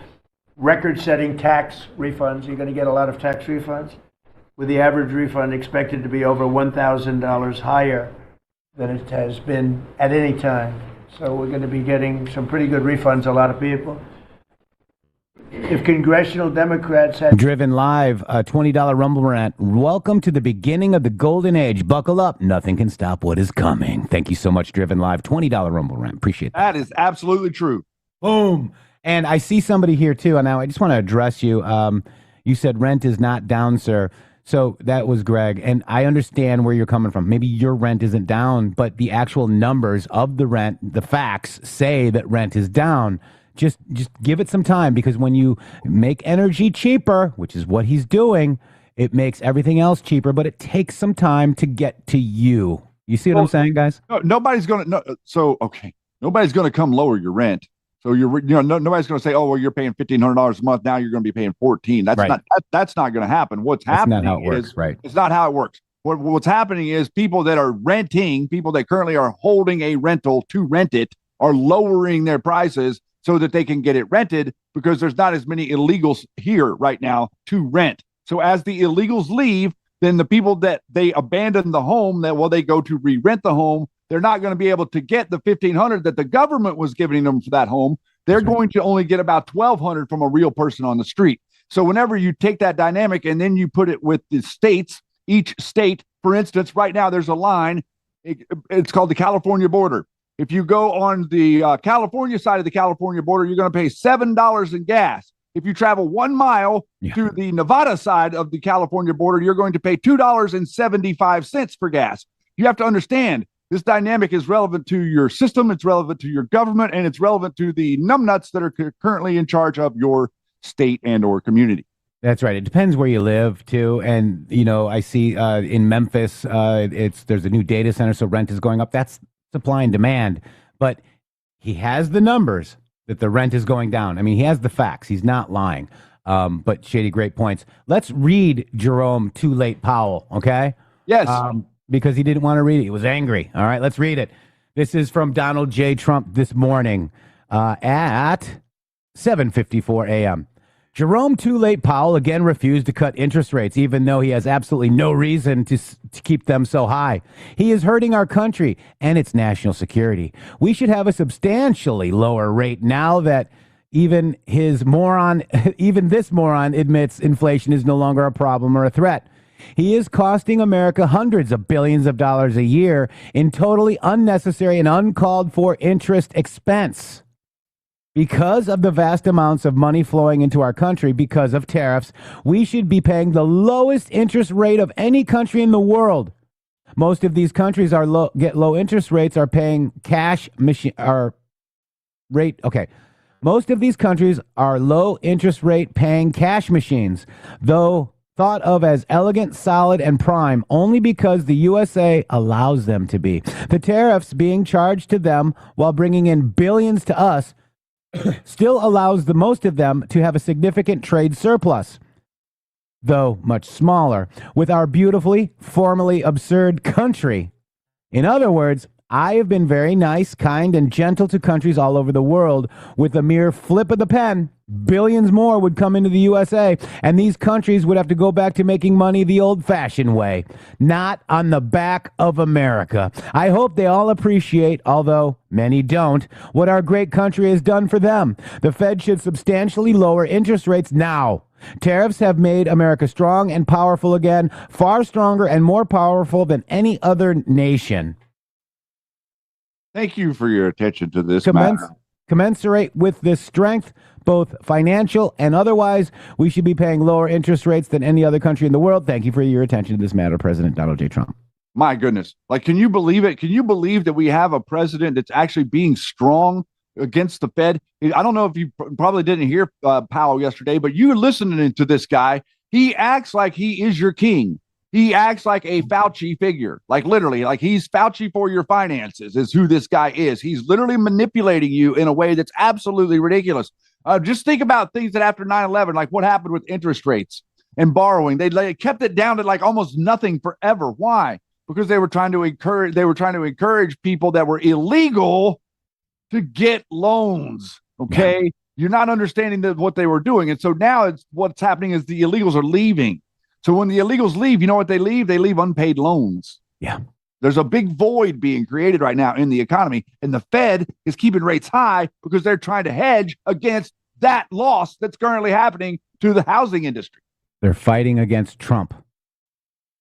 record-setting tax refunds. You're going to get a lot of tax refunds, with the average refund expected to be over $1,000 higher than it has been at any time. So we're going to be getting some pretty good refunds, a lot of people. If congressional Democrats had Driven Live, a $20 Rumble Rant. Welcome to the beginning of the golden age. Buckle up. Nothing can stop what is coming. Thank you so much, Driven Live. $20 Rumble Rant. Appreciate that. That is absolutely true. Boom. And I see somebody here, too. And now I just want to address you. You said rent is not down, sir. So that was Greg. And I understand where you're coming from. Maybe your rent isn't down, but the actual numbers of the rent, the facts say that rent is down. Just give it some time, because when you make energy cheaper, which is what he's doing, it makes everything else cheaper, but it takes some time to get to you. You see what I'm saying, guys? No, nobody's going to. Nobody's going to come lower your rent. So nobody's going to say, "Oh, well, you're paying $1,500 a month. Now you're going to be paying $1,400." That's right. That's not going to happen. What's happening? That's not how it works, right? It's not how it works. What's happening is people that are renting, people that currently are holding a rental to rent it, are lowering their prices so that they can get it rented, because there's not as many illegals here right now to rent. So as the illegals leave, then the people that they abandon the home, they go to re-rent the home, they're not going to be able to get the $1,500 that the government was giving them for that home. They're going to only get about $1,200 from a real person on the street. So whenever you take that dynamic and then you put it with the states, each state, for instance, right now there's a line, it's called the California border. If you go on the California side of the California border, you're going to pay $7 in gas. If you travel 1 mile to the Nevada side of the California border, you're going to pay $2.75 for gas. You have to understand, this dynamic is relevant to your system, it's relevant to your government, and it's relevant to the numbnuts that are currently in charge of your state and or community. That's right. It depends where you live, too. And, I see in Memphis, there's a new data center, so rent is going up. That's supply and demand. But he has the numbers that the rent is going down. I mean, he has the facts. He's not lying. But Shady, great points. Let's read Jerome Too Late Powell, okay? Yes. Because he didn't want to read it. He was angry. All right, let's read it. This is from Donald J. Trump this morning at 7:54 a.m. Jerome Too Late Powell again refused to cut interest rates, even though he has absolutely no reason to keep them so high. He is hurting our country and its national security. We should have a substantially lower rate now that even this moron admits inflation is no longer a problem or a threat. He is costing America hundreds of billions of dollars a year in totally unnecessary and uncalled for interest expense. Because of the vast amounts of money flowing into our country because of tariffs, we should be paying the lowest interest rate of any country in the world. Most of these countries get low interest rates are paying cash machine rate. Okay. Most of these countries are low interest rate paying cash machines, though thought of as elegant, solid, and prime only because the USA allows them to be. The tariffs being charged to them while bringing in billions to us still allows the most of them to have a significant trade surplus, though much smaller, with our beautifully, formally absurd country. In other words, I have been very nice, kind, and gentle to countries all over the world with a mere flip of the pen. billions more would come into the USA, and these countries would have to go back to making money the old-fashioned way, not on the back of America. I hope they all appreciate, although many don't, what our great country has done for them. The Fed should substantially lower interest rates now. Tariffs have made America strong and powerful again, far stronger and more powerful than any other nation. Thank you for your attention to this matter. Commensurate with this strength, both financial and otherwise, we should be paying lower interest rates than any other country in the world. Thank you for your attention to this matter, President Donald J. Trump. My goodness. Like, can you believe it? Can you believe that we have a president that's actually being strong against the Fed? I don't know if you probably didn't hear Powell yesterday, but you were listening to this guy. He acts like he is your king. He acts like a Fauci figure, like literally, like he's Fauci for your finances is who this guy is. He's literally manipulating you in a way that's absolutely ridiculous. Just think about things that after 9/11, like what happened with interest rates and borrowing. They kept it down to like almost nothing forever. Why? Because they were trying to encourage people that were illegal to get loans. Okay. Yeah. You're not understanding what they were doing. And so now what's happening is the illegals are leaving. So when the illegals leave, you know what they leave? They leave unpaid loans. Yeah. There's a big void being created right now in the economy, and the Fed is keeping rates high because they're trying to hedge against that loss that's currently happening to the housing industry. They're fighting against Trump.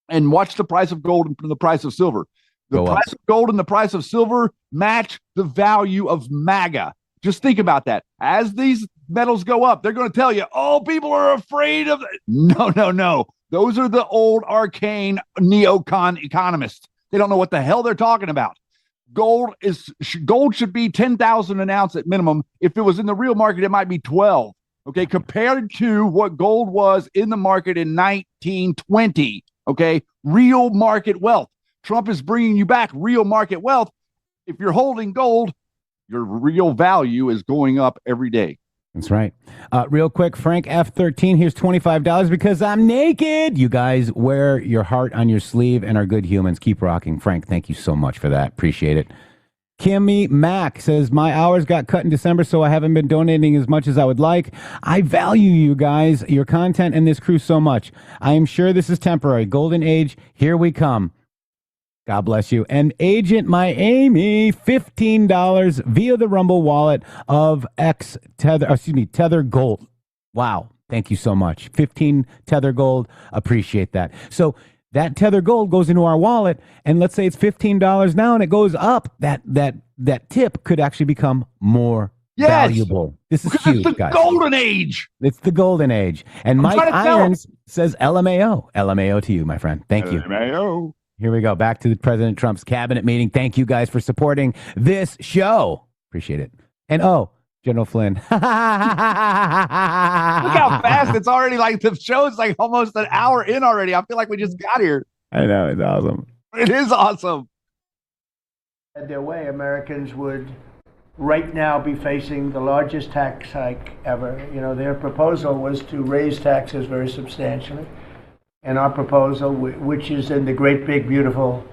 And watch the price of gold and the price of silver. The price of gold and the price of silver match the value of MAGA. Just think about that. As these metals go up, they're going to tell you, oh, people are afraid of it. No. Those are the old arcane neocon economists. They don't know what the hell they're talking about. Gold should be 10,000 an ounce at minimum. If it was in the real market, it might be 12. Okay, compared to what gold was in the market in 1920. Okay, real market wealth. Trump is bringing you back real market wealth. If you're holding gold, your real value is going up every day. That's right. Real quick, Frank F13, here's $25 because I'm naked. You guys wear your heart on your sleeve and are good humans. Keep rocking. Frank, thank you so much for that. Appreciate it. Kimmy Mack says, my hours got cut in December, so I haven't been donating as much as I would like. I value you guys, your content, and this crew so much. I am sure this is temporary. Golden age, here we come. God bless you. And Agent Miami, $15 via the Rumble wallet of Tether Gold. Wow. Thank you so much. 15 Tether Gold. Appreciate that. So that Tether Gold goes into our wallet, and let's say it's $15 now, and it goes up. That tip could actually become more valuable. This is huge, it's the guys. Golden age. It's the golden age. And Mike Irons says LMAO. LMAO to you, my friend. Thank you. LMAO. Here we go. Back to President Trump's cabinet meeting. Thank you guys for supporting this show. Appreciate it. And General Flynn. Look how fast it's already. Like the show's like almost an hour in already. I feel like we just got here. I know. It's awesome. It is awesome. Their way, Americans would right now be facing the largest tax hike ever. You know, their proposal was to raise taxes very substantially. And our proposal, which is in the great, big, beautiful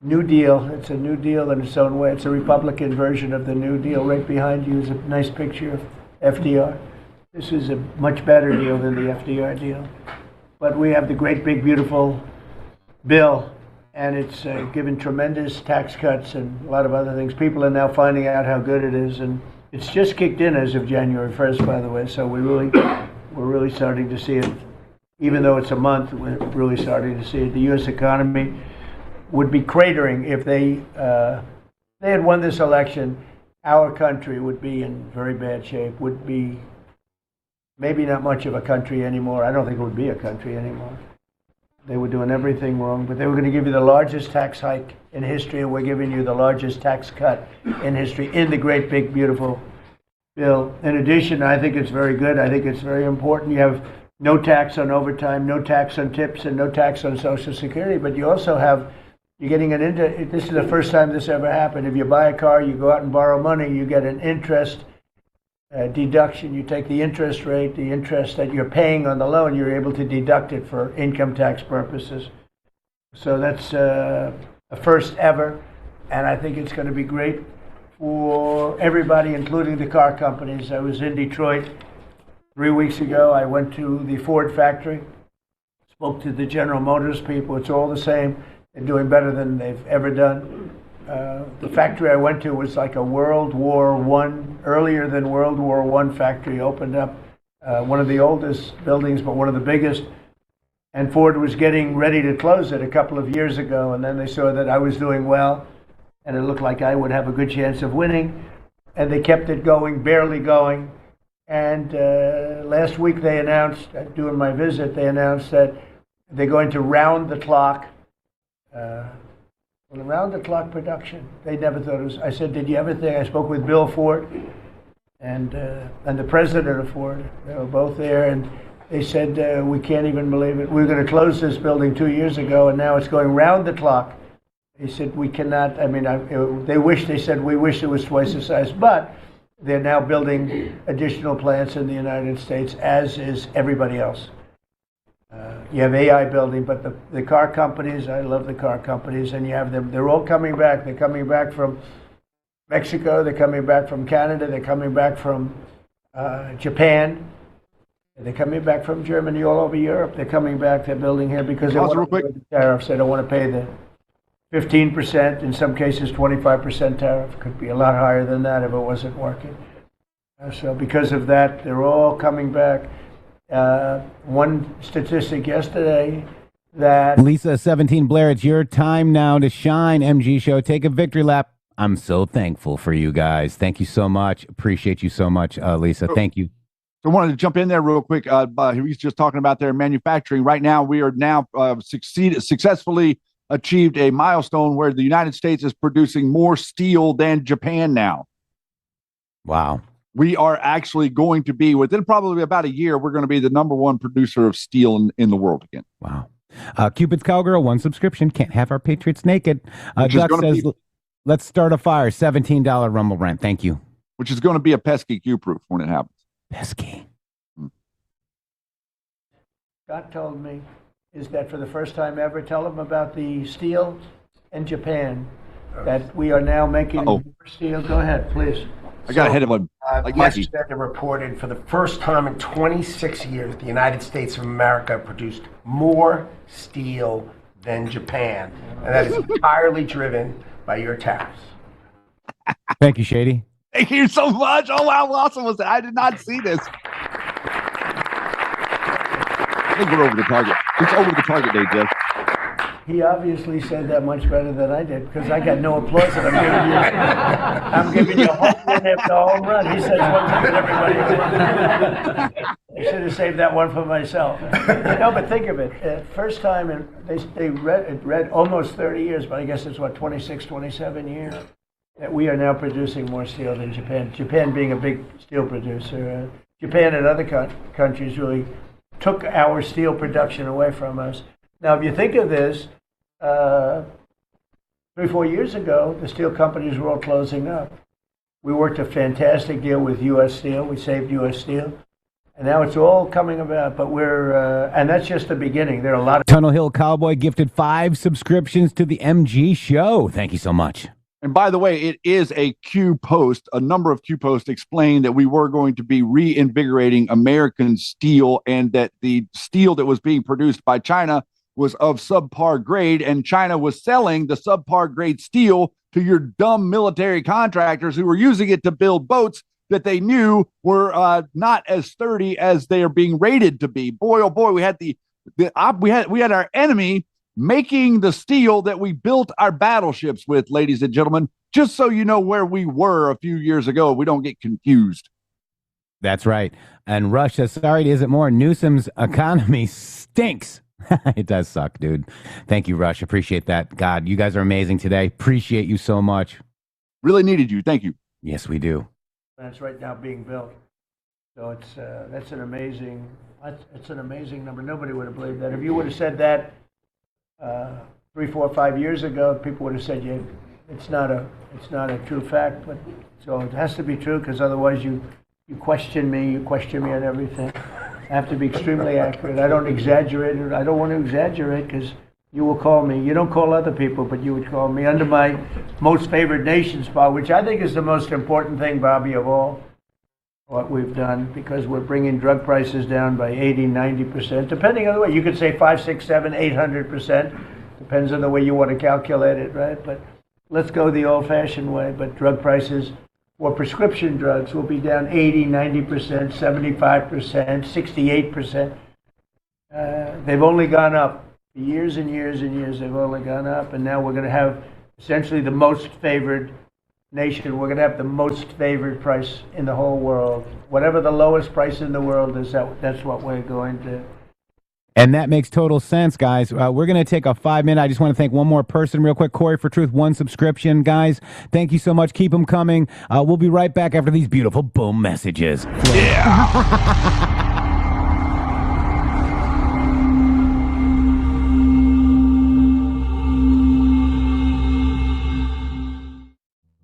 New Deal, it's a New Deal in its own way. It's a Republican version of the New Deal. Right behind you is a nice picture of FDR. This is a much better deal than the FDR deal. But we have the great, big, beautiful bill, and it's given tremendous tax cuts and a lot of other things. People are now finding out how good it is, and it's just kicked in as of January 1st, by the way. So we're really starting to see it. Even though it's a month, we're really starting to see it. The U.S. economy would be cratering if they had won this election. Our country would be in very bad shape, would be maybe not much of a country anymore. I don't think it would be a country anymore. They were doing everything wrong, but they were going to give you the largest tax hike in history, and we're giving you the largest tax cut in history in the great, big, beautiful bill. In addition, I think it's very good. I think it's very important. You have no tax on overtime, no tax on tips, and no tax on Social Security. But you also have, you're getting this is the first time this ever happened. If you buy a car, you go out and borrow money, you get an interest deduction. You take the interest rate, the interest that you're paying on the loan, you're able to deduct it for income tax purposes. So that's a first ever. And I think it's going to be great for everybody, including the car companies. I was in Detroit 3 weeks ago, I went to the Ford factory, spoke to the General Motors people. It's all the same. They're doing better than they've ever done. The factory I went to was like a World War I, earlier than World War I factory, opened up. One of the oldest buildings, but one of the biggest. And Ford was getting ready to close it a couple of years ago, and then they saw that I was doing well, and it looked like I would have a good chance of winning, and they kept it going, barely going. And last week they announced, during my visit, they announced that they're going to round the clock. Round the clock production. They never thought it was. I said, did you ever think? I spoke with Bill Ford and the president of Ford. They were both there, and they said, we can't even believe it. We were going to close this building 2 years ago, and now it's going round the clock. They said, we cannot. I mean, they said, we wish it was twice the size, but they're now building additional plants in the United States, as is everybody else. You have AI building, but the car companies, I love the car companies, and you have them, they're all coming back. They're coming back from Mexico, they're coming back from Canada, they're coming back from Japan, they're coming back from Germany, all over Europe. They're coming back, they're building here because they want to pay the tariffs. They don't want to pay the 15%, in some cases 25% tariff. Could be a lot higher than that if it wasn't working. So because of that, they're all coming back. One statistic yesterday that Lisa 17 Blair, it's your time now to shine. MG Show, take a victory lap. I'm so thankful for you guys. Thank you so much. Appreciate you so much, Lisa. Thank you. So I wanted to jump in there real quick. He's just talking about their manufacturing. Right now, we are now successfully achieved a milestone where the United States is producing more steel than Japan now. Wow. We are actually going to be, within probably about a year, we're going to be the #1 producer of steel in the world again. Wow. Cupid's Cowgirl, 1 subscription. Can't have our Patriots naked. Duck says, let's start a fire. $17 Rumble rent. Thank you. Which is going to be a pesky Q-proof when it happens. Pesky. Scott told me is that for the first time ever, tell them about the steel in Japan, that we are now making more steel. Go ahead, please. I got ahead of him. Yesterday, they reported for the first time in 26 years, the United States of America produced more steel than Japan. And that is entirely driven by your tariffs. Thank you, Shady. Thank you so much. Oh, wow, how awesome was that? I did not see this. I think we're over the target. It's over the target date, Jeff. He obviously said that much better than I did, because I got no applause that I'm giving you a home run after a home run. He says one thing and everybody. I should have saved that one for myself. No, but think of it. First time, and they read almost 30 years, but I guess it's what, 26, 27 years, that we are now producing more steel than Japan. Japan being a big steel producer. Japan and other countries really took our steel production away from us. Now, if you think of this, 3-4 years ago, the steel companies were all closing up. We worked a fantastic deal with U.S. Steel. We saved U.S. Steel. And now it's all coming about, but and that's just the beginning. There are a lot of... Tunnel Hill Cowboy gifted 5 subscriptions to the MG Show. Thank you so much. And by the way, it is a Q post. A number of Q posts explained that we were going to be reinvigorating American steel, and that the steel that was being produced by China was of subpar grade, and China was selling the subpar grade steel to your dumb military contractors who were using it to build boats that they knew were not as sturdy as they are being rated to be. Boy, oh boy, we had we had our enemy making the steel that we built our battleships with, ladies and gentlemen, just so you know where we were a few years ago. We don't get confused. That's right. And Rush says, sorry, is it more? Newsom's economy stinks. It does suck, dude. Thank you, Rush. Appreciate that. God, you guys are amazing today. Appreciate you so much. Really needed you. Thank you. Yes, we do. That's right now being built. So that's an amazing number. Nobody would have believed that. If you would have said that 3, 4, 5 years ago, people would have said, yeah, it's not a true fact. But so it has to be true, because otherwise you question me. You question me on everything. I have to be extremely accurate. I don't exaggerate it. I don't want to exaggerate, because you will call me. You don't call other people, but you would call me under my most favored nation spot, which I think is the most important thing, Bobby, of all what we've done, because we're bringing drug prices down by 80, 90%, depending on the way. You could say 5, 6, 7, 800%. Depends on the way you want to calculate it, right? But let's go the old-fashioned way. But drug prices for prescription drugs will be down 80, 90%, 75%, 68%. They've only gone up. Years and years and years, they've only gone up. And now we're going to have essentially the most favored nation. We're going to have the most favored price in the whole world. Whatever the lowest price in the world is, that's what we're going to. And that makes total sense, guys. We're going to take a 5-minute. I just want to thank one more person real quick. Corey for Truth, 1 subscription. Guys, thank you so much. Keep them coming. We'll be right back after these beautiful boom messages. Yeah.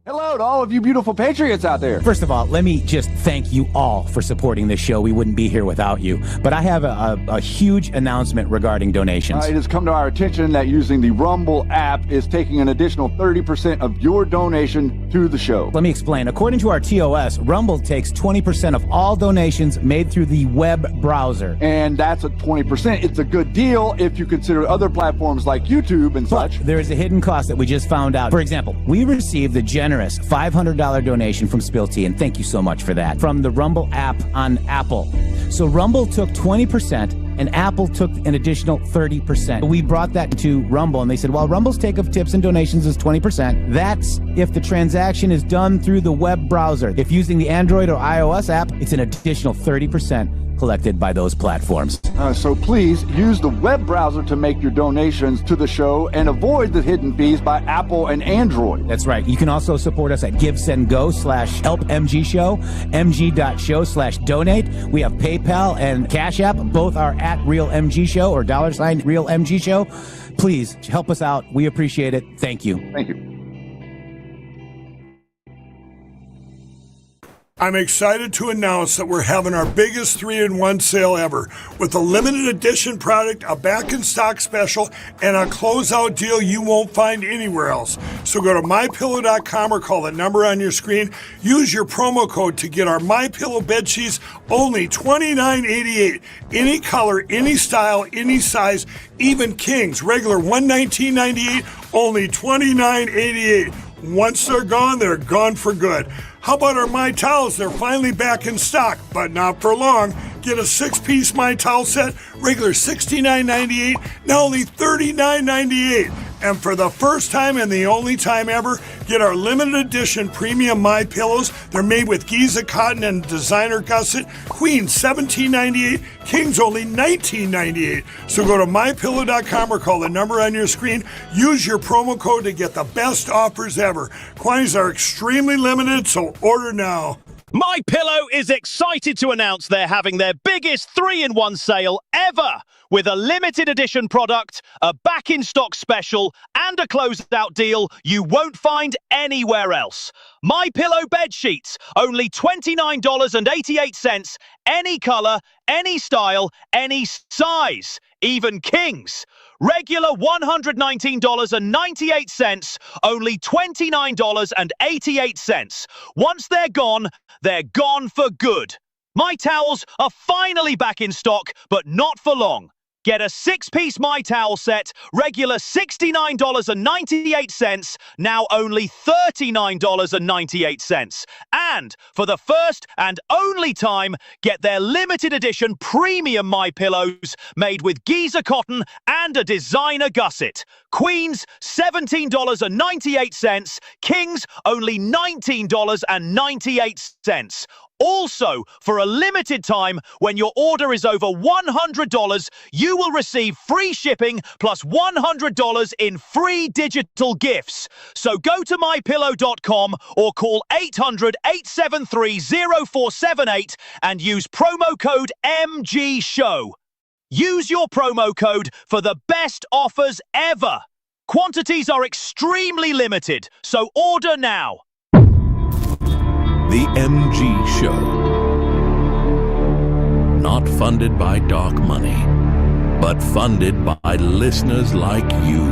Hello to all of you beautiful patriots out there. First of all, let me just thank you all for supporting this show. We wouldn't be here without you. But I have a huge announcement regarding donations. It has come to our attention that using the Rumble app is taking an additional 30% of your donation to the show. Let me explain. According to our TOS, Rumble takes 20% of all donations made through the web browser. And that's a 20%. It's a good deal if you consider other platforms like YouTube and such. There is a hidden cost that we just found out. For example, we received a generous $500 donation from Spilty, and thank you so much for that, from the Rumble app on Apple. So Rumble took 20%, and Apple took an additional 30%. We brought that to Rumble, and they said, well, Rumble's take of tips and donations is 20%. That's if the transaction is done through the web browser. If using the Android or iOS app, it's an additional 30% collected by those platforms. So please use the web browser to make your donations to the show and avoid the hidden fees by Apple and Android. That's right. You can also support us at GiveSendGo/HelpMGShow, mg.show/donate. We have PayPal and Cash App. Both are at RealMGShow or $RealMGShow. Please help us out. We appreciate it. Thank you. Thank you. I'm excited to announce that we're having our biggest 3-in-1 sale ever with a limited edition product, a back in stock special, and a closeout deal you won't find anywhere else. So go to MyPillow.com or call the number on your screen. Use your promo code to get our MyPillow bed sheets only $29.88. Any color, any style, any size, even kings. Regular $119.98, only $29.88. Once they're gone for good. How about our My Towels? They're finally back in stock, but not for long. Get a 6-piece My Towel set, regular $69.98, now only $39.98. And for the first time and the only time ever, get our limited edition premium My Pillows. They're made with Giza cotton and designer gusset. Queen $17.98, Kings only $19.98. So go to MyPillow.com or call the number on your screen. Use your promo code to get the best offers ever. Quantities are extremely limited, so order now. My Pillow is excited to announce they're having their biggest 3-in-1 sale ever, with a limited edition product, a back-in-stock special, and a closeout deal you won't find anywhere else. My Pillow bed sheets, only $29.88, any color, any style, any size, even kings. Regular $119.98, only $29.88. Once they're gone for good. My Towels are finally back in stock, but not for long. Get a 6-piece My Towel set, regular $69.98, now only $39.98. And for the first and only time, get their limited edition premium My Pillows made with Giza cotton and a designer gusset. Queens, $17.98. Kings, only $19.98. Also, for a limited time, when your order is over $100, you will receive free shipping plus $100 in free digital gifts. So go to mypillow.com or call 800-873-0478 and use promo code MGSHOW. Use your promo code for the best offers ever. Quantities are extremely limited, so order now. The MG Show. Not funded by dark money, but funded by listeners like you.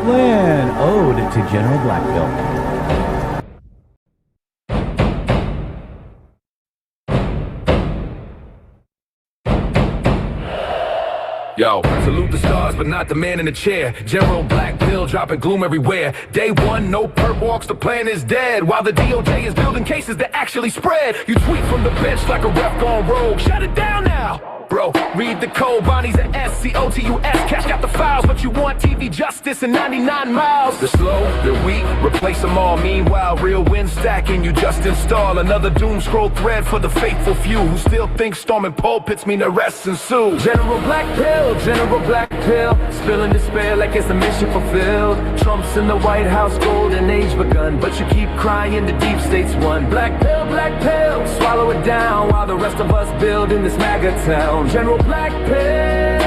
Anti-Flynn, Ode to General Blackpill. Yo, salute the stars, but not the man in the chair. General Black Pill dropping gloom everywhere. Day one, no perp walks, the plan is dead. While the DOJ is building cases that actually spread. You tweet from the bench like a ref gone rogue. Shut it down now. Bro, read the code, Bonnie's a SCOTUS. Cash got the files, but you want TV justice in 99 miles. The slow, the weak, replace them all. Meanwhile, real wins stacking. You just install another doom scroll thread for the faithful few who still think storming pulpits mean arrests ensue. General Black Pill, General Black Pill, spilling despair like it's a mission fulfilled. Trump's in the White House, golden age begun, but you keep crying the deep state's won. Black Pill, swallow it down while the rest of us build in this MAGA town. General Black Pill.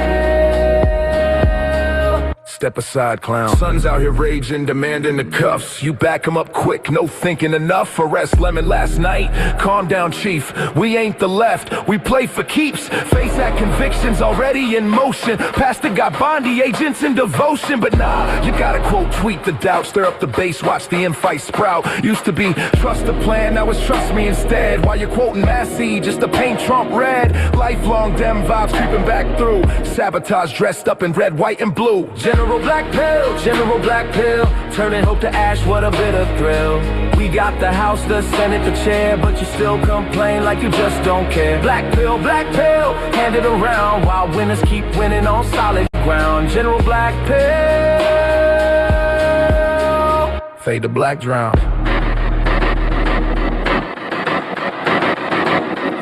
Step aside, clown. Son's out here raging, demanding the cuffs. You back him up quick, no thinking enough. Arrest Lemon last night. Calm down, chief. We ain't the left. We play for keeps. Face that convictions already in motion. Pastor got Bondi agents in devotion. But nah, you gotta quote, tweet the doubt. Stir up the base, watch the infight sprout. Used to be trust the plan, now it's trust me instead. While you're quoting Massey just to paint Trump red. Lifelong Dem vibes creeping back through. Sabotage dressed up in red, white, and blue. General Black Pill, General Black Pill, turning hope to ash, what a bitter thrill. We got the House, the Senate, the chair, but you still complain like you just don't care. Black Pill, hand it around while winners keep winning on solid ground. General Black Pill, fade to black drown.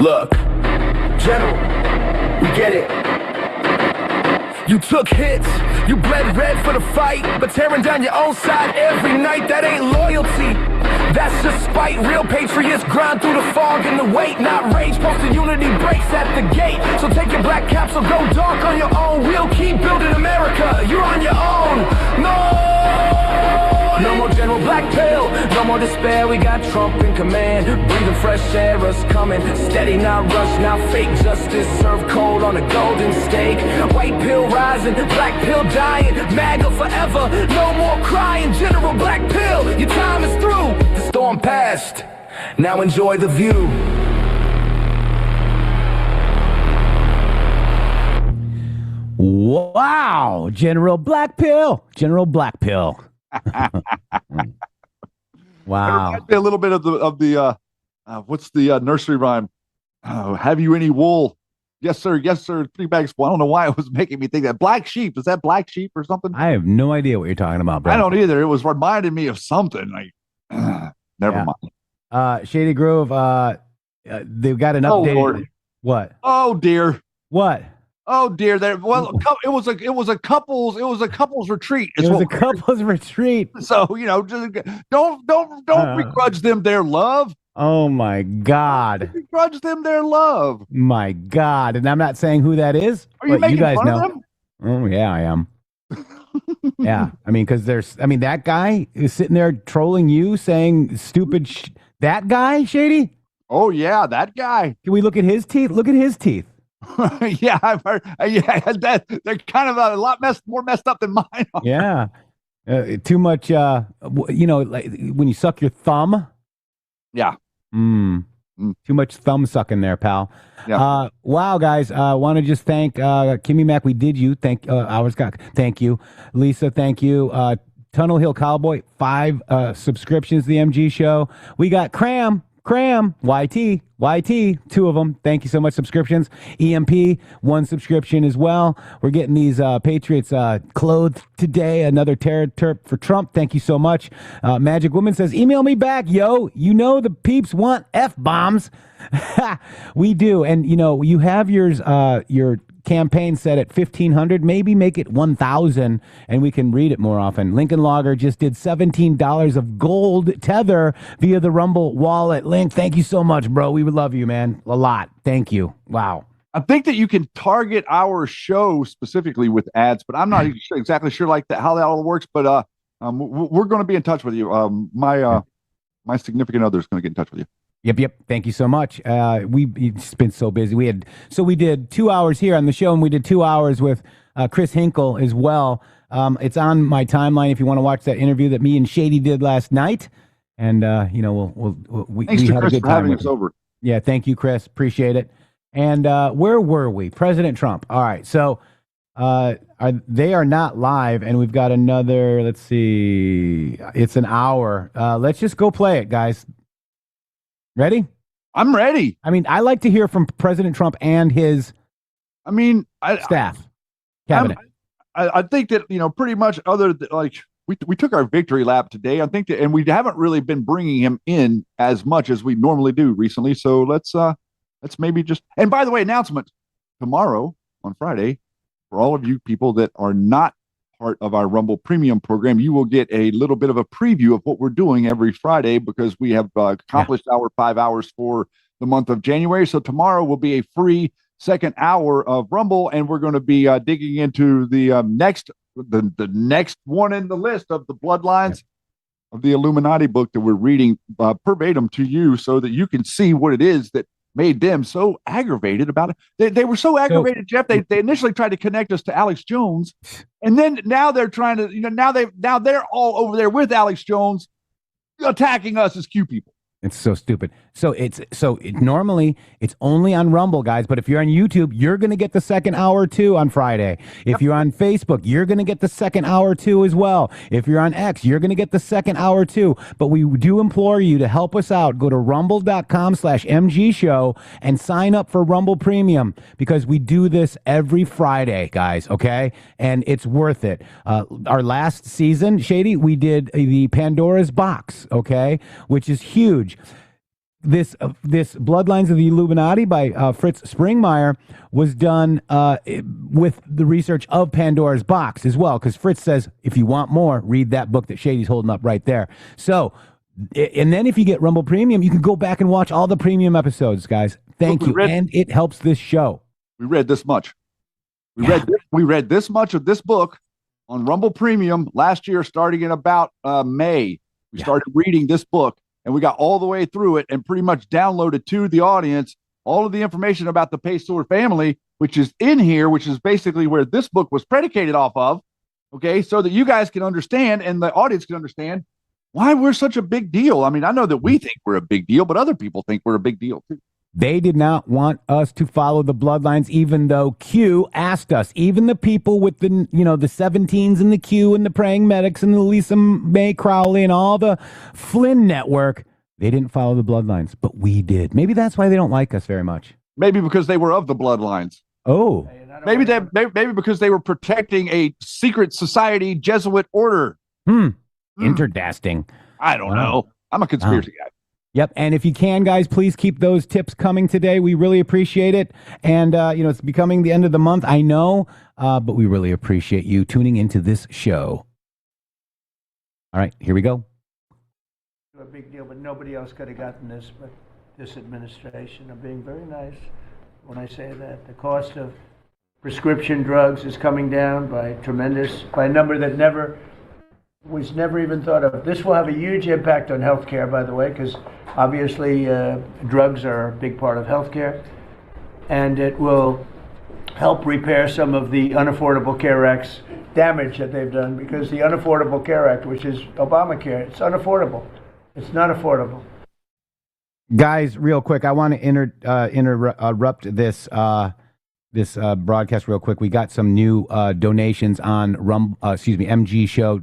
Look, General, we get it. You took hits, you bled red for the fight, but tearing down your own side every night, that ain't loyalty. That's just spite. Real patriots grind through the fog and the weight, not rage. Posted unity breaks at the gate. So take your black capsule, go dark on your own. We'll keep building America, you're on your own. No more General Black Pill, no more despair. We got Trump in command, breathing fresh air, us coming steady, not rush, now fake justice. Serve cold on a golden steak. White pill rising, black pill dying, MAGA forever, no more crying. General Black Pill, your time is through. The storm passed, now enjoy the view. Wow, General Black Pill, General Black Pill. Wow. A little bit of the what's the nursery rhyme? Have you any wool? Yes, sir. Yes, sir. 3 bags. Well, I don't know why it was making me think that. Black sheep. Is that black sheep or something? I have no idea what you're talking about, bro. I don't either. It was reminding me of something. Like, never mind. Shady Grove. They've got an update. Lord. What? Oh dear. What? Oh dear. Well, it was a couples retreat. It was a couples retreat. So just don't begrudge them their love. Oh my God! Begrudge them their love. My God! And I'm not saying who that is. Are you making guys fun know? of them? Oh yeah, I am. Yeah, I mean, because that guy is sitting there trolling you, saying stupid. That guy, Shady. Oh yeah, that guy. Can we look at his teeth? Look at his teeth. Yeah, I've heard. Yeah, they're kind of a lot more messed up than mine are. Yeah, too much. Like when you suck your thumb. Yeah. Too much thumb sucking there, pal. Yeah. Wow, guys. I want to just thank Kimmy Mac. We did you. Thank Thank you, Lisa. Thank you. Tunnel Hill Cowboy. 5 subscriptions to the MG Show. We got Cram, YT, 2 of them. Thank you so much. Subscriptions. EMP, 1 subscription as well. We're getting these Patriots clothed today. Another terror terp for Trump. Thank you so much. Magic Woman says, email me back, yo. You know the peeps want F-bombs. We do. And, you have your campaign set at 1,500. Maybe make it 1,000 and we can read it more often. Lincoln Logger just did $17 of gold tether via the Rumble wallet link. Thank you so much, bro. We would love you, man. A lot. Thank you. Wow. I think that you can target our show specifically with ads, but I'm not exactly sure how that all works. But we're going to be in touch with you. My significant other is going to get in touch with you. Yep. Thank you so much. It's been so busy. We did 2 hours here on the show, and we did 2 hours with Chris Hinkle as well. It's on my timeline if you want to watch that interview that me and Shady did last night. And, we Thanks to had Chris a good for time having with us him. over. Yeah, thank you, Chris. Appreciate it. And where were we? President Trump. All right, so they are not live, and we've got another, let's see, it's an hour. Let's just go play it, guys. Ready? I'm ready. I mean, I like to hear from President Trump and his staff, cabinet. I think that, pretty much we took our victory lap today. I think that, and we haven't really been bringing him in as much as we normally do recently. So let's maybe just, and by the way, announcement tomorrow on Friday, for all of you people that are not part of our Rumble Premium program, you will get a little bit of a preview of what we're doing every Friday, because we have accomplished our 5 hours for the month of January. So tomorrow will be a free second hour of Rumble, and we're going to be digging into the next one in the list of the bloodlines of the Illuminati book that we're reading verbatim to you, so that you can see what it is that made them so aggravated about it. They were so aggravated, Jeff. They initially tried to connect us to Alex Jones, and then now they're trying to, now they're all over there with Alex Jones, attacking us as Q people. It's so stupid. Normally it's only on Rumble, guys. But if you're on YouTube, you're going to get the second hour too on Friday. If you're on Facebook, you're going to get the second hour too as well. If you're on X, you're going to get the second hour too. But we do implore you to help us out. Go to rumble.com/MG show and sign up for Rumble Premium, because we do this every Friday, guys. Okay. And it's worth it. Our last season, Shady, we did the Pandora's Box. Okay. Which is huge. This Bloodlines of the Illuminati by Fritz Springmeier was done with the research of Pandora's Box as well, because Fritz says, if you want more, read that book that Shady's holding up right there. So, and then if you get Rumble Premium, you can go back and watch all the premium episodes, guys. Thank you. And it helps this show. We read this much. We read this much of this book on Rumble Premium last year, starting in about May. We started reading this book. And we got all the way through it and pretty much downloaded to the audience all of the information about the Pastore family, which is in here, which is basically where this book was predicated off of. Okay, so that you guys can understand and the audience can understand why we're such a big deal. I mean, I know that we think we're a big deal, but other people think we're a big deal too. They did not want us to follow the bloodlines, even though Q asked us. Even the people with the 17s and the Q and the praying medics and the Lisa May Crowley and all the Flynn network, they didn't follow the bloodlines, but we did. Maybe that's why they don't like us very much. Maybe because they were of the bloodlines. Oh, maybe because they were protecting a secret society Jesuit order. Interdasting. I don't know. I'm a conspiracy guy. Yep. And if you can, guys, please keep those tips coming today. We really appreciate it. And, it's becoming the end of the month, I know, but we really appreciate you tuning into this show. All right, here we go. A big deal, but nobody else could have gotten this but this administration. I'm being very nice when I say that. The cost of prescription drugs is coming down by a number that was never even thought of. This will have a huge impact on healthcare, by the way, because obviously drugs are a big part of healthcare, and it will help repair some of the Unaffordable Care Act's damage that they've done, because the Unaffordable Care Act, which is Obamacare, it's unaffordable. It's not affordable. Guys, real quick, I want to interrupt this broadcast real quick. We got some new donations on MG show.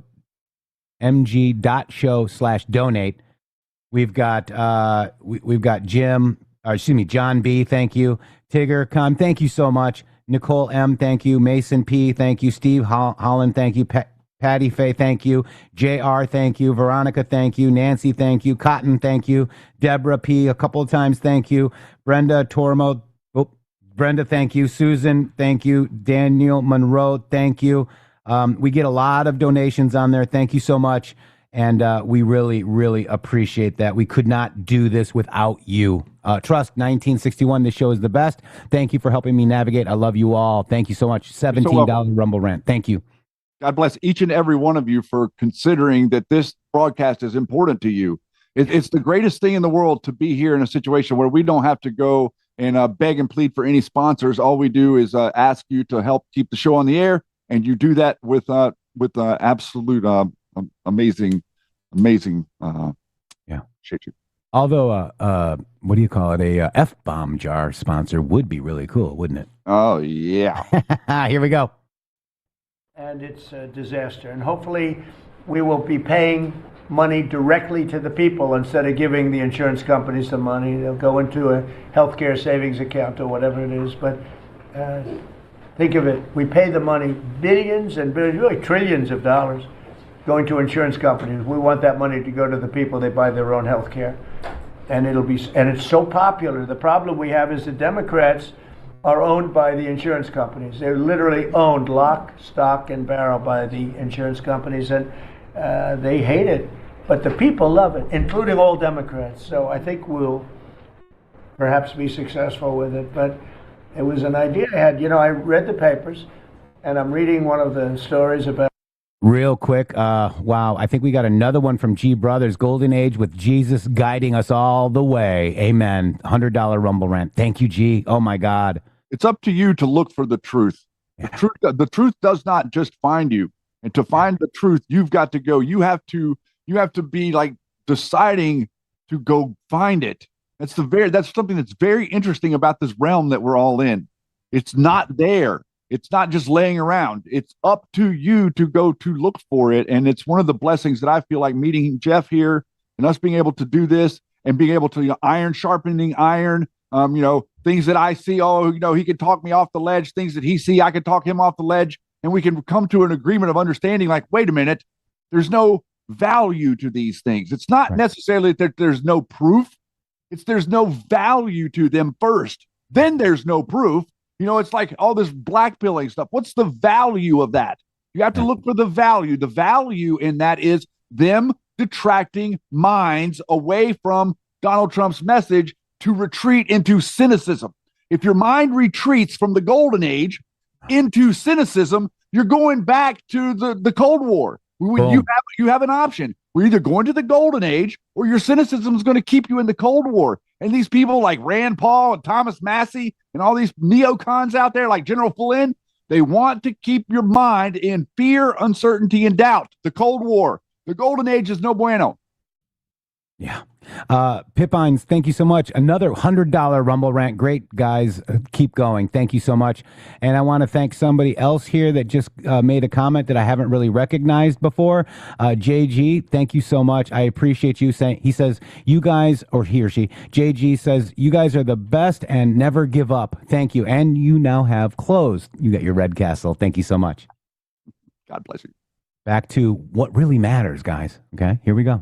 mg.show/donate. We've got John B, thank you. Tigger Con, thank you so much. Nicole M, thank you. Mason P, thank you. Steve Holland, thank you. Patty Faye, thank you. JR, thank you. Veronica, thank you. Nancy, thank you. Cotton, thank you. Deborah P, a couple of times, thank you. Brenda Tormo, Brenda, thank you. Susan, thank you. Daniel Monroe, thank you. We get a lot of donations on there. Thank you so much. And we really, really appreciate that. We could not do this without you. Trust 1961, this show is the best. Thank you for helping me navigate. I love you all. Thank you so much. $17 Rumble Rant. Thank you. God bless each and every one of you for considering that this broadcast is important to you. It's the greatest thing in the world to be here in a situation where we don't have to go and beg and plead for any sponsors. All we do is ask you to help keep the show on the air. And you do that with with absolute amazing shit. Although, what do you call it? A F-bomb jar sponsor would be really cool, wouldn't it? Oh, yeah. Here we go. And it's a disaster. And hopefully we will be paying money directly to the people instead of giving the insurance companies the money. They'll go into a healthcare savings account or whatever it is. But think of it. We pay the money, billions and billions, really trillions of dollars going to insurance companies. We want that money to go to the people. They buy their own health care. And it's so popular. The problem we have is the Democrats are owned by the insurance companies. They're literally owned lock, stock, and barrel by the insurance companies, and they hate it. But the people love it, including all Democrats. So I think we'll perhaps be successful with it. But it was an idea I had. I read the papers, and I'm reading one of the stories about. Real quick, wow, I think we got another one from G Brothers, Golden Age with Jesus guiding us all the way. Amen. $100 Rumble rant. Thank you, G. Oh, my God. It's up to you to look for the truth. Yeah. The truth does not just find you. And to find the truth, you've got to go. You have to be like deciding to go find it. That's something that's very interesting about this realm that we're all in. It's not there. It's not just laying around. It's up to you to go to look for it. And it's one of the blessings that I feel like meeting Jeff here and us being able to do this and being able to iron sharpening iron. Things that I see, he could talk me off the ledge. Things that he see, I could talk him off the ledge. And we can come to an agreement of understanding, like, wait a minute, there's no value to these things. It's not necessarily that there's no proof. It's there's no value to them first. Then there's no proof. It's like all this blackpilling stuff. What's the value of that? You have to look for the value. The value in that is them detracting minds away from Donald Trump's message to retreat into cynicism. If your mind retreats from the golden age into cynicism, you're going back to the Cold War. You have an option. We're either going to the golden age or your cynicism is going to keep you in the Cold War. And these people like Rand Paul and Thomas Massey and all these neocons out there like General Flynn, they want to keep your mind in fear, uncertainty, and doubt. The Cold War. The golden age is no bueno. Yeah. Pipines, thank you so much. Another $100 Rumble rant. Great, guys. Keep going. Thank you so much. And I want to thank somebody else here that just made a comment that I haven't really recognized before. JG, thank you so much. I appreciate you saying, he says, you guys, or he or she, JG says, you guys are the best and never give up. Thank you. And you now have closed. You got your red castle. Thank you so much. God bless you. Back to what really matters, guys. Okay, here we go.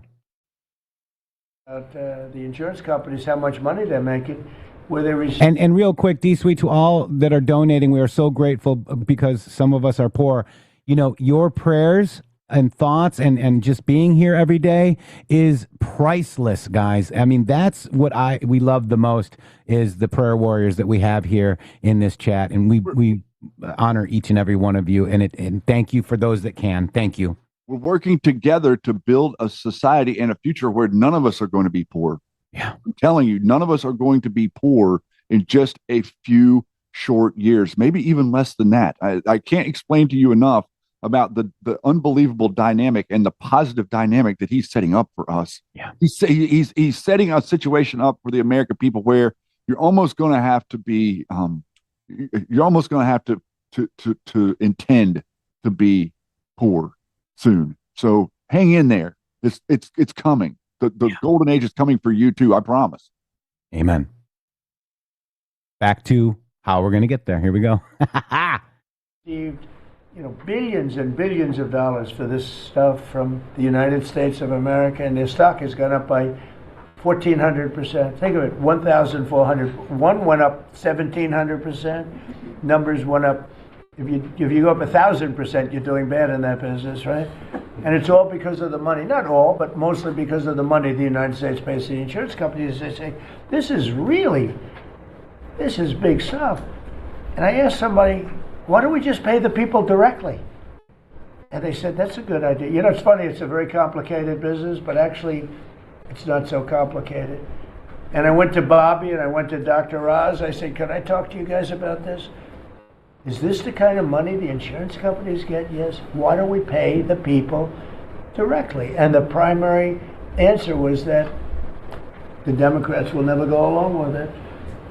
The insurance companies, how much money they're making, where they receive. And real quick, D-Sweet, to all that are donating, we are so grateful because some of us are poor. Your prayers and thoughts and just being here every day is priceless, guys. I mean, that's what we love the most is the prayer warriors that we have here in this chat. And we honor each and every one of you. And thank you for those that can. Thank you. We're working together to build a society and a future where none of us are going to be poor. Yeah. I'm telling you, none of us are going to be poor in just a few short years, maybe even less than that. I can't explain to you enough about the unbelievable dynamic and the positive dynamic that he's setting up for us. Yeah. He's setting a situation up for the American people where you're almost going to have to be, you're almost going to have to intend to be poor soon. So hang in there. It's coming. The golden age is coming for you too. I promise. Amen. Back to how we're going to get there. Here we go. Received, billions and billions of dollars for this stuff from the United States of America, and their stock has gone up by 1,400%. Think of it, 1,400. One went up 1,700%. Numbers went up. If you go up 1,000%, you're doing bad in that business, right? And it's all because of the money. Not all, but mostly because of the money the United States pays the insurance companies. They say, this is big stuff. And I asked somebody, why don't we just pay the people directly? And they said, that's a good idea. It's funny, it's a very complicated business, but actually it's not so complicated. And I went to Bobby and I went to Dr. Oz. I said, can I talk to you guys about this? Is this the kind of money the insurance companies get? Yes. Why don't we pay the people directly? And the primary answer was that the Democrats will never go along with it.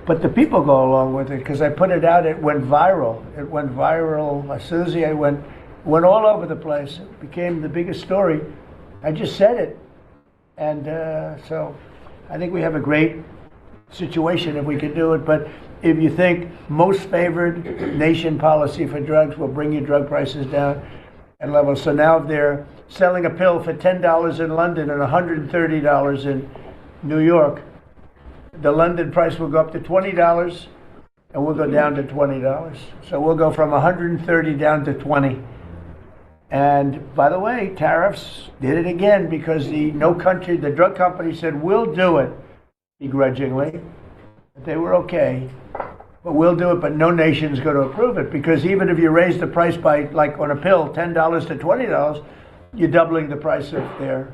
But the people go along with it because I put it out. It went viral. It went viral. Susie, I went all over the place. It became the biggest story. I just said it. And so I think we have a great situation if we could do it. But if you think most favored nation policy for drugs will bring your drug prices down and level. So now if they're selling a pill for $10 in London and $130 in New York, the London price will go up to $20 and we'll go down to $20. So we'll go from 130 down to 20. And by the way, tariffs did it again because the drug company said, we'll do it begrudgingly. They were okay, but we'll do it, but no nation's going to approve it because even if you raise the price by, like on a pill, $10 to $20, you're doubling the price of their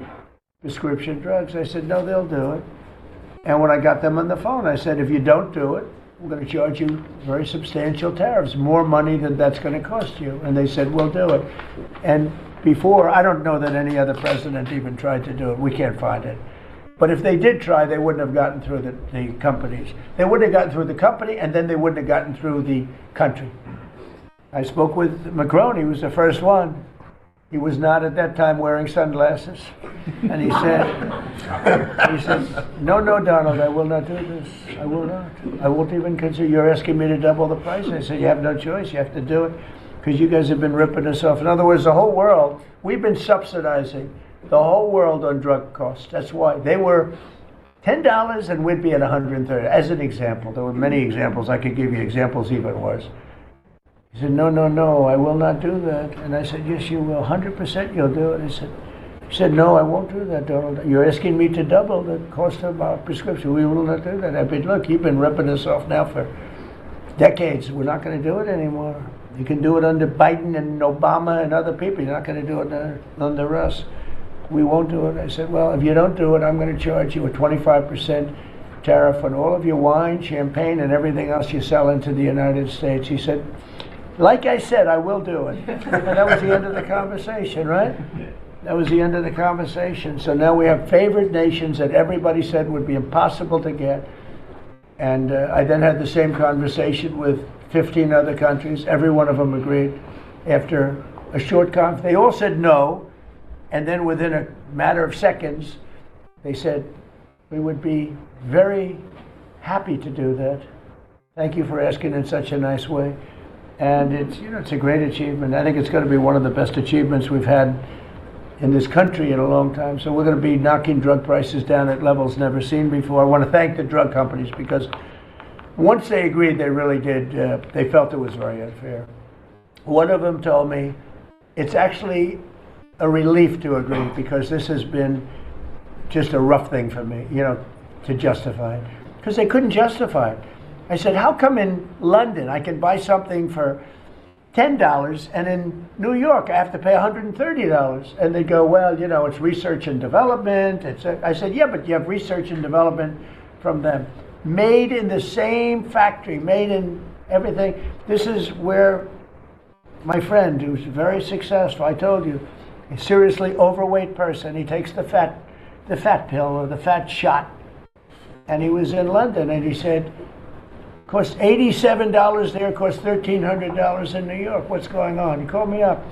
prescription drugs. I said, no, they'll do it. And when I got them on the phone, I said, if you don't do it, we're going to charge you very substantial tariffs, more money than that's going to cost you. And they said, we'll do it. And before, I don't know that any other president even tried to do it. We can't find it. But if they did try, they wouldn't have gotten through the companies. They wouldn't have gotten through the company, and then they wouldn't have gotten through the country. I spoke with Macron. He was the first one. He was not at that time wearing sunglasses. And he said, no, Donald, I will not do this. I will not. I won't even consider. You're asking me to double the price. I said, you have no choice. You have to do it because you guys have been ripping us off. In other words, the whole world, we've been subsidizing the whole world on drug costs. That's why they were $10 and we'd be at 130. As an example, there were many examples. I could give you examples even worse. He said, no, I will not do that. And I said, yes, you will. 100% you'll do it. He said, no, I won't do that, Donald. You're asking me to double the cost of our prescription. We will not do that. I said, look, you've been ripping us off now for decades. We're not going to do it anymore. You can do it under Biden and Obama and other people. You're not going to do it under us. We won't do it. I said, well, if you don't do it, I'm going to charge you a 25% tariff on all of your wine, champagne, and everything else you sell into the United States. He said, like I said, I will do it. And that was the end of the conversation, right? That was the end of the conversation. So now we have favored nations that everybody said would be impossible to get. And I then had the same conversation with 15 other countries. Every one of them agreed after a short conference. They all said no. And then within a matter of seconds, they said, we would be very happy to do that. Thank you for asking in such a nice way. And it's a great achievement. I think it's going to be one of the best achievements we've had in this country in a long time. So we're going to be knocking drug prices down at levels never seen before. I want to thank the drug companies because once they agreed, they really did. They felt it was very unfair. One of them told me it's actually a relief to agree because this has been just a rough thing for me, to justify it. Because they couldn't justify it. I said, how come in London I can buy something for $10 and in New York I have to pay $130? And they go, well, it's research and development. I said, yeah, but you have research and development from them. Made in the same factory, made in everything. This is where my friend, who's very successful, I told you, a seriously overweight person, he takes the fat pill or the fat shot. And he was in London and he said, cost $87 there, cost $1,300 in New York. What's going on? He called me up.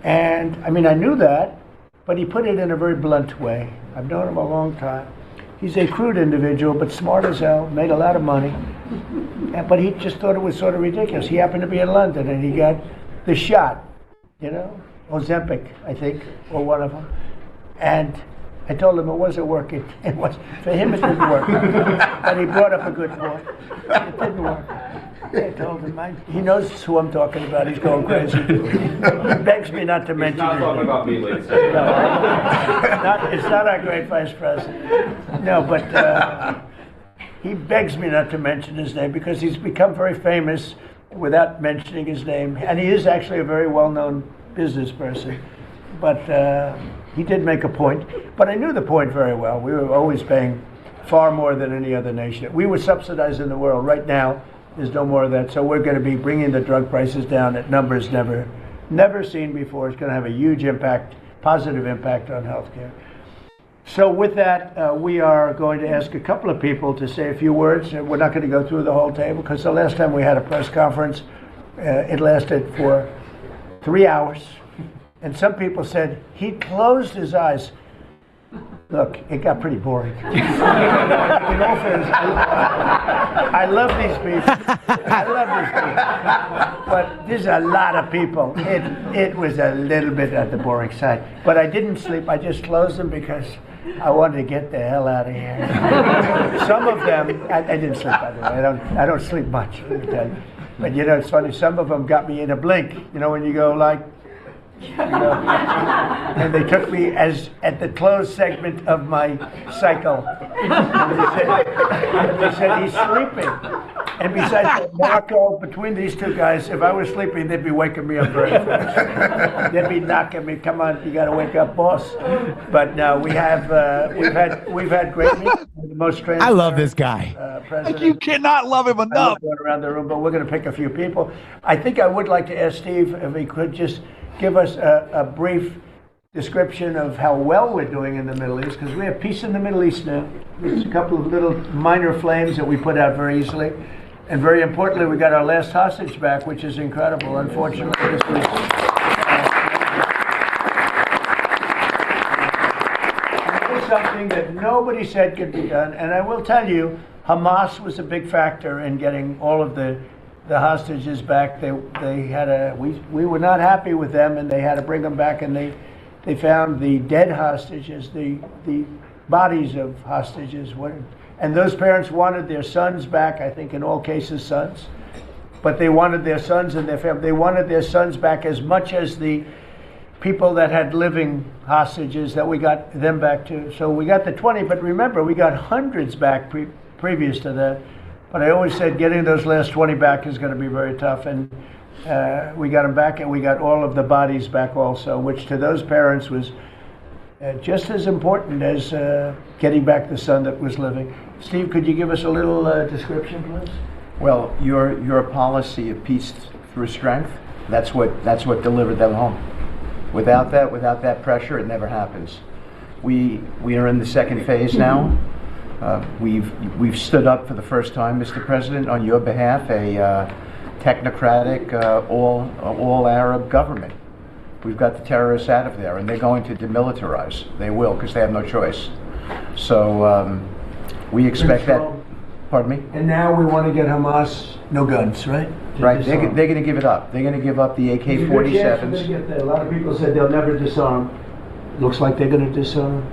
And I knew that, but he put it in a very blunt way. I've known him a long time. He's a crude individual, but smart as hell, made a lot of money. But he just thought it was sort of ridiculous. He happened to be in London and he got the shot, Ozempic, I think, or one of them. And I told him it wasn't working. It was, for him it didn't work. But he brought up a good point. It didn't work. I told him, he knows who I'm talking about. He's going crazy. He begs me not to mention it. He's not talking about me, ladies. It's not our great vice president. No, but he begs me not to mention his name because he's become very famous without mentioning his name. And he is actually a very well-known business person. But he did make a point, but I knew the point very well. We were always paying far more than any other nation. We were subsidizing the world. Right now, There's no more of that. So we're going to be bringing the drug prices down at numbers never seen before. It's going to have a huge impact, positive impact on healthcare. So with that, we are going to ask a couple of people to say a few words. We're not going to go through the whole table because the last time we had a press conference, it lasted for 3 hours. And some people said he closed his eyes. Look, it got pretty boring. In all fairness, I love these people. But there's a lot of people. It was a little bit at the boring side. But I didn't sleep. I just closed them because I wanted to get the hell out of here. Some of them, I didn't sleep, by the way. I don't sleep much, let me tell you. But you know, it's funny. Some of them got me in a blink. You know, when you go like, you know, and they took me as at the closed segment of my cycle. And they said he's sleeping. And besides that, Marco, between these two guys, if I was sleeping, they'd be waking me up very fast. They'd be knocking me, come on, you got to wake up, boss. But no, we've had great meetings. The most I love this guy. President. You cannot love him enough. Going around the room, but we're going to pick a few people. I think I would like to ask Steve if he could just give us a brief description of how well we're doing in the Middle East, because we have peace in the Middle East now. There's a couple of little minor flames that we put out very easily. And very importantly, we got our last hostage back, which is incredible. Unfortunately, this was something that nobody said could be done. And I will tell you, Hamas was a big factor in getting all of the hostages back. We were not happy with them, and they had to bring them back, and they found the dead hostages, the bodies of hostages. And those parents wanted their sons back, I think in all cases sons, but they wanted their sons and their family. They wanted their sons back as much as the people that had living hostages, that we got them back too. So we got the 20, but remember, we got hundreds back previous to that. But I always said getting those last 20 back is going to be very tough. And we got them back, and we got all of the bodies back also, which to those parents was just as important as getting back the son that was living. Steve, could you give us a little description, please? Well, your policy of peace through strength, that's what delivered them home. Without that pressure, it never happens. We are in the second phase now. We've stood up for the first time, Mr. President, on your behalf, a technocratic, all Arab government. We've got the terrorists out of there, and they're going to demilitarize. They will, because they have no choice. So we expect that. Pardon me? And now we want to get Hamas no guns, right? Right. They're going to give it up. They're going to give up the AK-47s. A lot of people said they'll never disarm. Looks like they're going to disarm.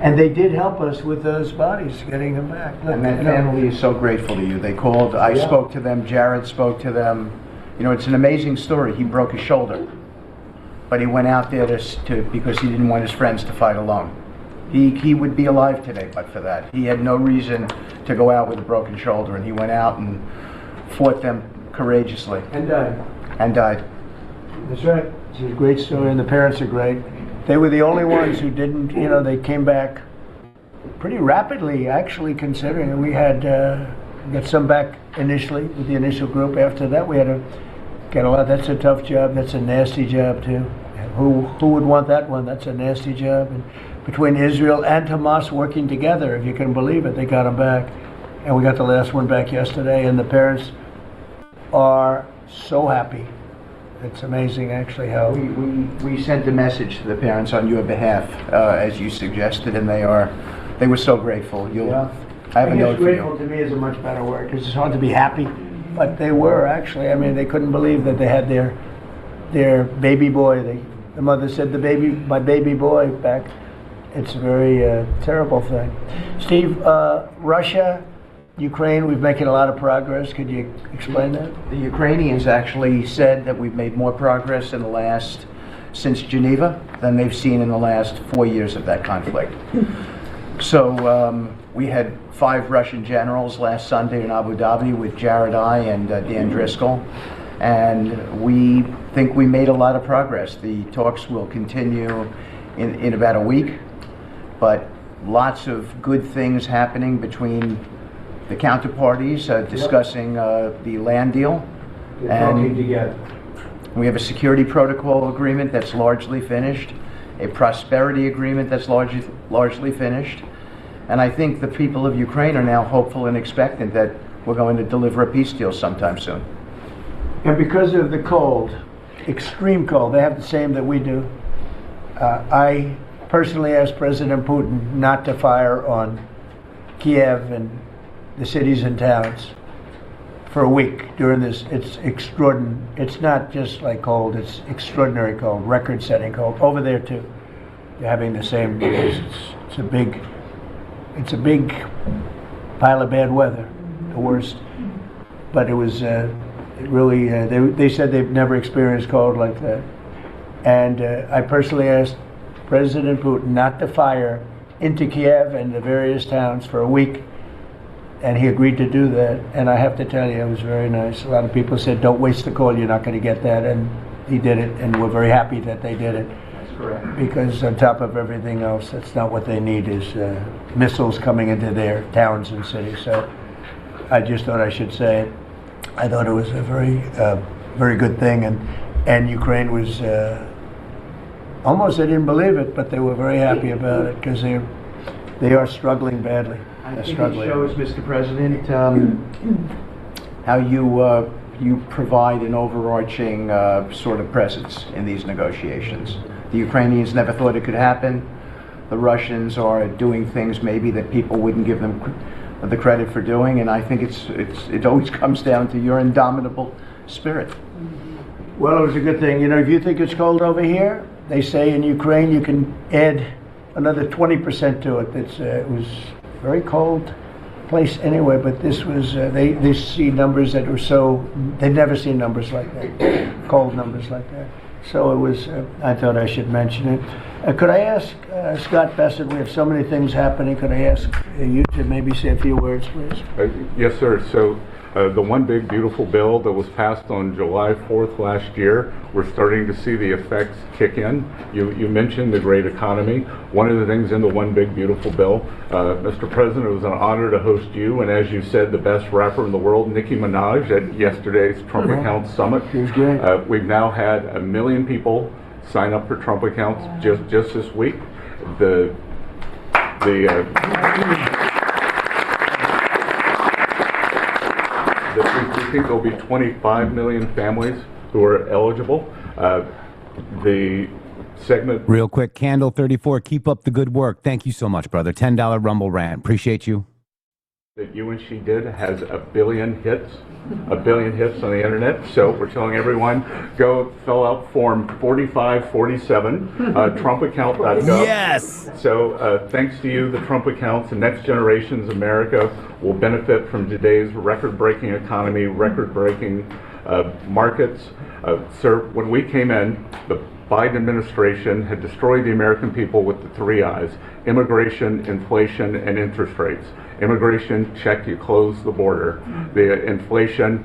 And they did help us with those bodies, getting them back. Look, and that family is so grateful to you. They called. I spoke to them. Jared spoke to them. You know, it's an amazing story. He broke his shoulder, but he went out there because he didn't want his friends to fight alone. He would be alive today, but for that. He had no reason to go out with a broken shoulder, and he went out and fought them courageously. And died. And died. That's right. It's a great story, and the parents are great. They were the only ones who didn't, you know, they came back pretty rapidly, actually, considering. And we had got some back initially with the initial group. After that, we had to get a lot. That's a tough job. That's a nasty job, too. Who would want that one? That's a nasty job. And between Israel and Hamas working together, if you can believe it, they got them back. And we got the last one back yesterday, and the parents are so happy. It's amazing, actually, how we sent a message to the parents on your behalf, as you suggested, and they were so grateful. I have a note for you. Grateful to me is a much better word, because it's hard to be happy, but they were actually. I mean, they couldn't believe that they had their baby boy. The mother said, my baby boy back. It's a very terrible thing. Steve, Russia, Ukraine, we've making a lot of progress. Could you explain that? The Ukrainians actually said that we've made more progress since Geneva than they've seen in the last 4 years of that conflict. So we had 5 Russian generals last Sunday in Abu Dhabi with Jared and Dan Driscoll, and we think we made a lot of progress. The talks will continue in about a week, but lots of good things happening between the counterparties discussing the land deal. And together. we have a security protocol agreement that's largely finished, a prosperity agreement that's largely finished. And I think the people of Ukraine are now hopeful and expectant that we're going to deliver a peace deal sometime soon. And because of the cold, extreme cold, they have the same that we do. I personally asked President Putin not to fire on Kiev and the cities and towns for a week during this. It's extraordinary. It's not just like cold, it's extraordinary cold, record-setting cold. Over there too, they're having the same. It's a big pile of bad weather, the worst. But it was they said they've never experienced cold like that. And I personally asked President Putin not to fire into Kiev and the various towns for a week, and he agreed to do that. And I have to tell you, it was very nice. A lot of people said, don't waste the coal, you're not going to get that, and he did it, and we're very happy that they did it. That's correct. Because on top of everything else, that's not what they need, is missiles coming into their towns and cities. So I just thought I should say it. I thought it was a very good thing, and Ukraine was almost, they didn't believe it, but they were very happy about it, because they are struggling badly. I think it shows, Mr. President, how you provide an overarching sort of presence in these negotiations. The Ukrainians never thought it could happen. The Russians are doing things maybe that people wouldn't give them the credit for doing, and I think it always comes down to your indomitable spirit. Well, it was a good thing. You know, if you think it's cold over here, they say in Ukraine you can add another 20% to it. It was a very cold place anyway, but this was, they see numbers that were so, they've never seen numbers like that, cold numbers like that. So it was, I thought I should mention it. Could I ask Scott Bassett, we have so many things happening, could I ask you to maybe say a few words, please? Yes, sir. So the one big beautiful bill that was passed on July 4th last year, we're starting to see the effects kick in. You mentioned the great economy. One of the things in the one big beautiful bill, Mr. President, it was an honor to host you, and as you said, the best rapper in the world, Nicki Minaj, at yesterday's Trump Accounts Summit. She was great. We've now had 1 million people sign up for Trump accounts just this week. We think there'll be 25 million families who are eligible. The segment. Real quick, Candle 34, keep up the good work. Thank you so much, brother. $10 Rumble rant. Appreciate you. That you and she did has 1 billion hits. 1 billion hits on the internet. So we're telling everyone, go fill out form 4547, TrumpAccount.gov. Yes. So thanks to you, the Trump accounts, the next generation's America will benefit from today's record-breaking economy, record-breaking markets. Sir, when we came in, the Biden administration had destroyed the American people with the 3 I's: immigration, inflation, and interest rates. Immigration, check, you close the border. The inflation,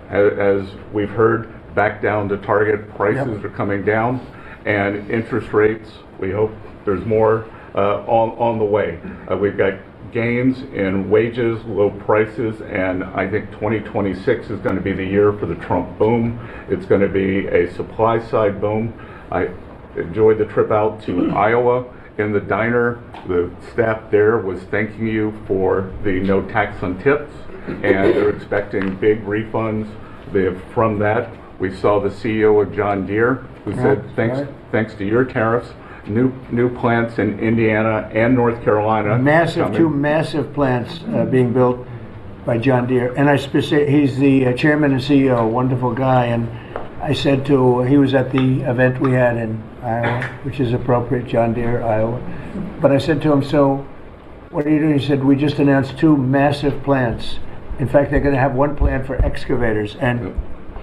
as we've heard, back down to target. Prices are coming down. And interest rates, we hope there's more on the way. We've got gains in wages, low prices, and I think 2026 is going to be the year for the Trump boom. It's going to be a supply side boom. I enjoyed the trip out to Iowa. In the diner, the staff there was thanking you for the no tax on tips, and they're expecting big refunds from that. We saw the CEO of John Deere, who said, thanks to your tariffs, new plants in Indiana and North Carolina. Two massive plants being built by John Deere. And he's the chairman and CEO, wonderful guy. And I said he was at the event we had in Iowa, which is appropriate, John Deere, Iowa. But I said to him, so what are you doing? He said, we just announced 2 massive plants. In fact, they're going to have one plant for excavators. And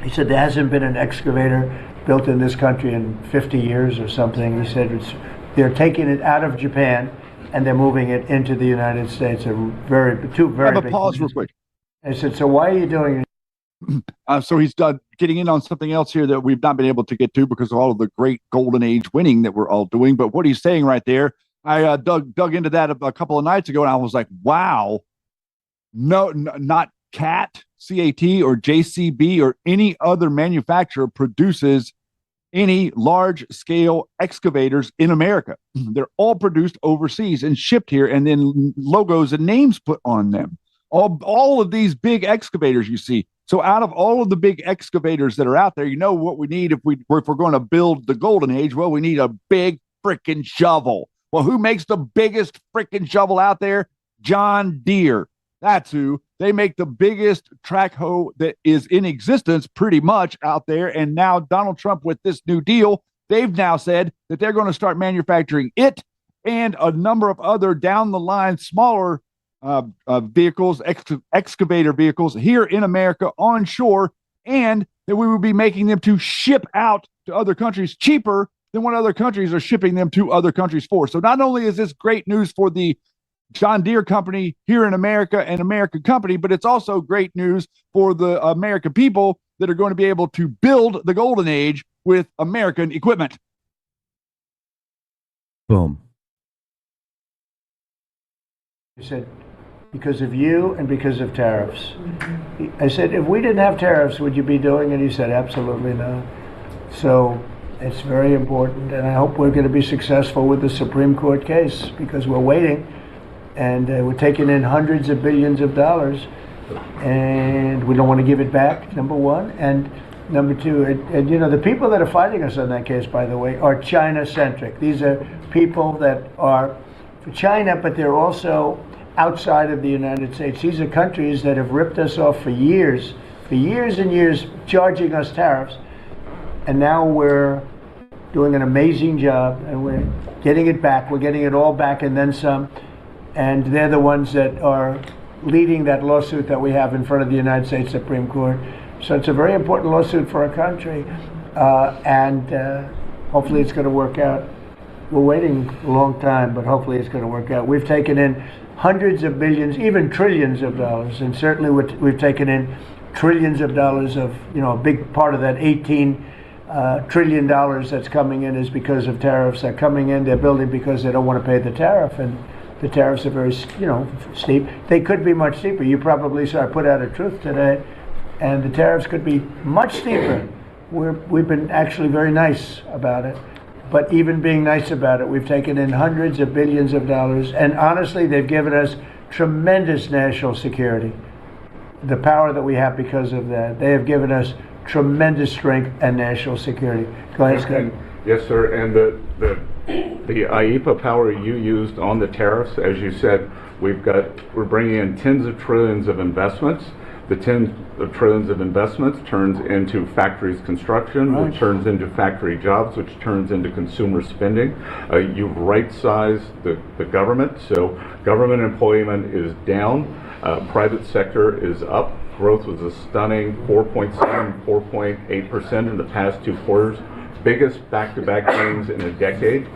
he said, there hasn't been an excavator built in this country in 50 years or something. He said, they're taking it out of Japan and they're moving it into the United States. Two very big. Pause real quick. I said, so why are you doing it? So he's getting in on something else here that we've not been able to get to because of all of the great golden age winning that we're all doing. But what he's saying right there, I dug into that a couple of nights ago, and I was like, wow, not CAT, CAT, or JCB, or any other manufacturer produces any large-scale excavators in America. They're all produced overseas and shipped here, and then logos and names put on them. All of these big excavators you see. So out of all of the big excavators that are out there, you know what we need if we're going to build the golden age? Well, we need a big freaking shovel. Well, who makes the biggest freaking shovel out there? John Deere. That's who. They make the biggest track hoe that is in existence pretty much out there. And now Donald Trump, with this new deal, they've now said that they're going to start manufacturing it and a number of other down the line smaller vehicles, excavator vehicles here in America onshore, and that we will be making them to ship out to other countries cheaper than what other countries are shipping them to other countries for. So not only is this great news for the John Deere company here in America, an American company, but it's also great news for the American people that are going to be able to build the golden age with American equipment. Boom. He said, because of you and because of tariffs. I said, if we didn't have tariffs, would you be doing it? He said, absolutely not. So it's very important, and I hope we're going to be successful with the Supreme Court case, because we're waiting, and we're taking in hundreds of billions of dollars, and we don't want to give it back, number one. And number two, and you know, the people that are fighting us on that case, by the way, are China-centric. These are people that are for China, but they're also outside of the United States. These are countries that have ripped us off for years and years, charging us tariffs. And now we're doing an amazing job, and we're getting it back. We're getting it all back and then some. And they're the ones that are leading that lawsuit that we have in front of the United States Supreme Court. So it's a very important lawsuit for our country. And hopefully it's going to work out. We're waiting a long time, but hopefully it's going to work out. We've taken in hundreds of billions, even trillions of dollars, and certainly we've taken in trillions of dollars of, you know, a big part of that $18 trillion that's coming in is because of tariffs. They're coming in, they're building because they don't want to pay the tariff, and the tariffs are very, you know, steep. They could be much steeper. You probably saw I put out a truth today, and the tariffs could be much steeper. We've been actually very nice about it. But even being nice about it, we've taken in hundreds of billions of dollars, and honestly, they've given us tremendous national security. The power that we have because of that. They have given us tremendous strength and national security. Go ahead, Scott. Yes, sir. And the IEPA power you used on the tariffs, as you said, we're bringing in tens of trillions of investments. The tens of trillions of investments turns into factories construction, which turns into factory jobs, which turns into consumer spending. You've right-sized the government, so government employment is down, private sector is up. Growth was a stunning 4.7, 4.8% in the past 2 quarters, biggest back-to-back gains in a decade,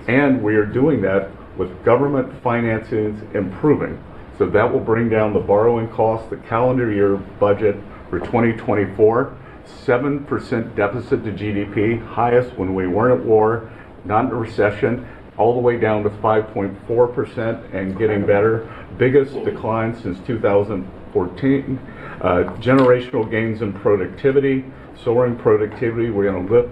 and we are doing that with government finances improving. So that will bring down the borrowing cost, the calendar year budget for 2024, 7% deficit to GDP, highest when we weren't at war, not in a recession, all the way down to 5.4% and getting better. Biggest decline since 2014. Generational gains in productivity, soaring productivity. We're going to lift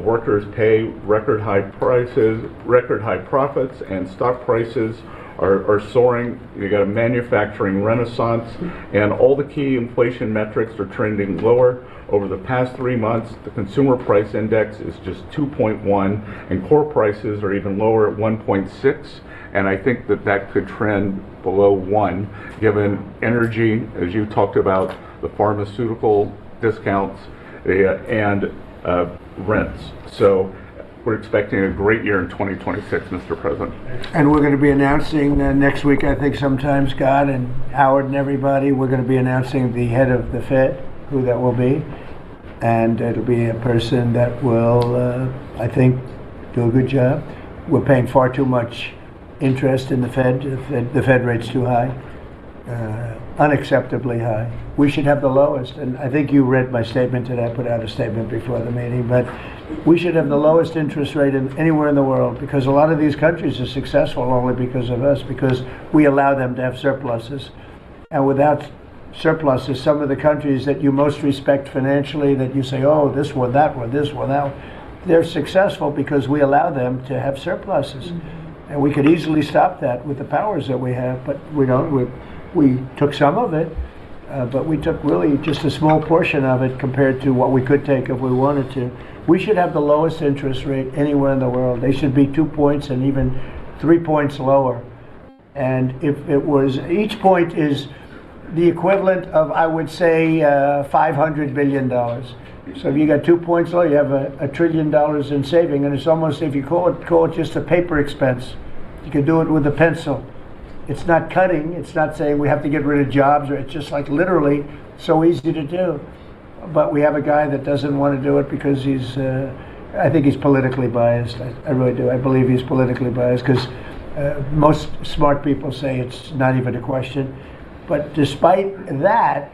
workers' pay, record high prices, record high profits, and stock prices are soaring. You got a manufacturing renaissance, and all the key inflation metrics are trending lower. Over the past 3 months, the consumer price index is just 2.1, and core prices are even lower at 1.6. And I think that could trend below 1, given energy, as you talked about, the pharmaceutical discounts and rents. So we're expecting a great year in 2026, Mr. President. And we're going to be announcing next week, I think sometime, Scott and Howard and everybody, we're going to be announcing the head of the Fed, who that will be. And it'll be a person that will, I think, do a good job. We're paying far too much interest in the Fed. The Fed rate's too high, unacceptably high. We should have the lowest, and I think you read my statement today. I put out a statement before the meeting, but we should have the lowest interest rate anywhere in the world, because a lot of these countries are successful only because of us, because we allow them to have surpluses. and without surpluses, some of the countries that you most respect financially, that you say, oh, this one, that one, this one, that one, they're successful because we allow them to have surpluses. And we could easily stop that with the powers that we have, but we don't. We took some of it, but we took really just a small portion of it compared to what we could take if we wanted to. We should have the lowest interest rate anywhere in the world. They should be 2 points and even 3 points lower. And if it was, each point is the equivalent of, I would say, $500 billion. So if you got 2 points low, you have $1 trillion in saving, and it's almost, if you call it just a paper expense. You can do it with a pencil. It's not cutting. It's not saying we have to get rid of jobs, or it's just like literally so easy to do. But we have a guy that doesn't want to do it because he's, I think he's politically biased. I really do. I believe he's politically biased because most smart people say it's not even a question. But despite that,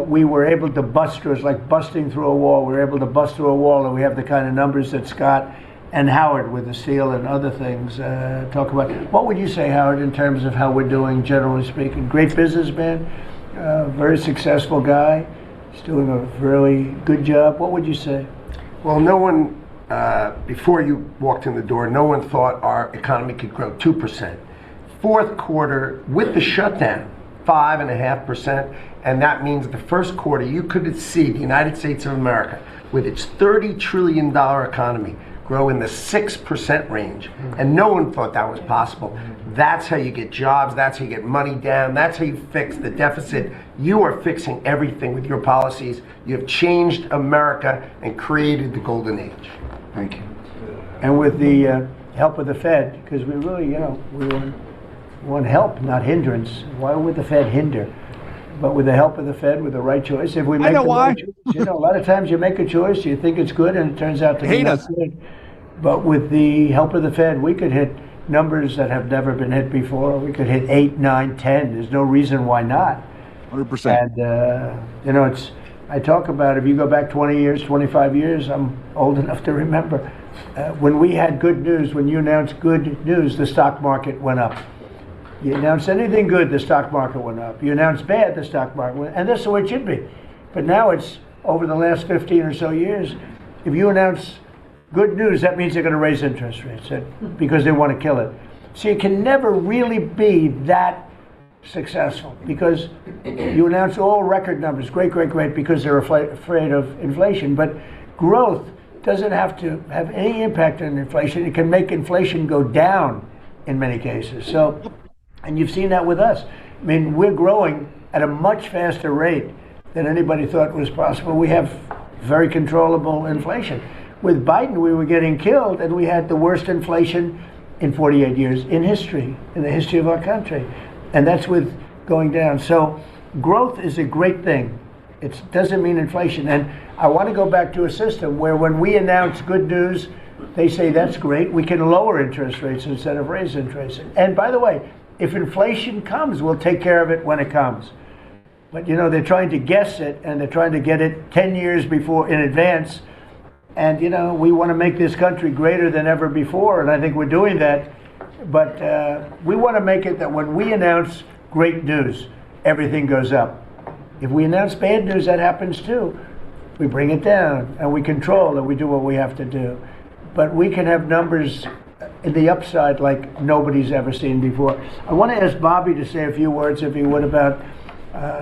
we were able to bust through. It's like busting through a wall. We were able to bust through a wall, and we have the kind of numbers that Scott and Howard with the steel and other things talk about. What would you say, Howard, in terms of how we're doing, generally speaking? Great businessman, very successful guy. He's doing a really good job. What would you say? Well, no one, before you walked in the door, no one thought our economy could grow 2%. Fourth quarter, with the shutdown, 5.5%, and that means the first quarter, you could see the United States of America, with its $30 trillion economy, grow in the 6% range. And no one thought that was possible. That's how you get jobs, that's how you get money down, that's how you fix the deficit. You are fixing everything with your policies. You have changed America and created the golden age. Thank you. And with the help of the Fed, because we really, we want help, not hindrance. Why would the Fed hinder? But with the help of the Fed, with the right choice, if we make the right choice, a lot of times you make a choice, you think it's good, and it turns out to be not good. But with the help of the Fed, we could hit numbers that have never been hit before. We could hit 8, 9, 10. There's no reason why not. 100%. And it's. I talk about, if you go back 20 years, 25 years, I'm old enough to remember when we had good news. When you announced good news, the stock market went up. You announced anything good, the stock market went up. You announced bad, the stock market went up. And that's the way it should be. But now it's over the last 15 or so years. If you announce good news, that means they're going to raise interest rates because they want to kill it. So you can never really be that successful because you announce all record numbers, great, because they're afraid of inflation. But growth doesn't have to have any impact on inflation. It can make inflation go down in many cases. So, and you've seen that with us. I mean, we're growing at a much faster rate than anybody thought was possible. We have very controllable inflation. With Biden, we were getting killed, and we had the worst inflation in 48 years in history, in the history of our country. And that's with going down. So growth is a great thing. It doesn't mean inflation. And I want to go back to a system where when we announce good news, they say that's great. We can lower interest rates instead of raise interest rates. And by the way, if inflation comes, we'll take care of it when it comes. But they're trying to guess it, and they're trying to get it 10 years before in advance. And we want to make this country greater than ever before, and I think we're doing that. But we want to make it that when we announce great news, everything goes up. If we announce bad news, that happens too. We bring it down, and we control, and we do what we have to do. But we can have numbers in the upside like nobody's ever seen before. I want to ask Bobby to say a few words, if he would, about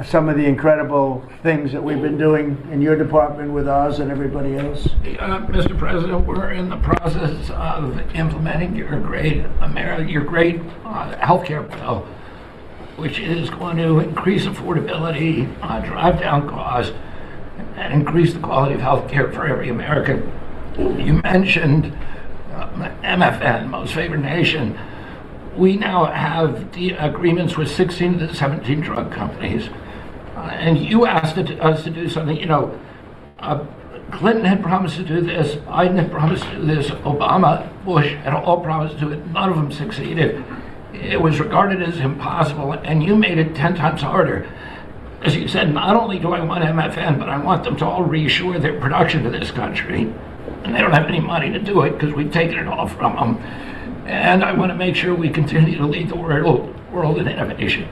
some of the incredible things that we've been doing in your department with Oz and everybody else. Mr. President, we're in the process of implementing your great healthcare bill, which is going to increase affordability, drive down costs, and increase the quality of healthcare for every American. You mentioned MFN, Most Favored Nation. We now have agreements with 16 of the 17 drug companies. And you asked us to do something. Clinton had promised to do this, Biden had promised to do this, Obama, Bush had all promised to do it. None of them succeeded. It was regarded as impossible, and you made it 10 times harder. As you said, not only do I want MFN, but I want them to all reassure their production to this country. And they don't have any money to do it because we've taken it all from them. And I want to make sure we continue to lead the world in innovation.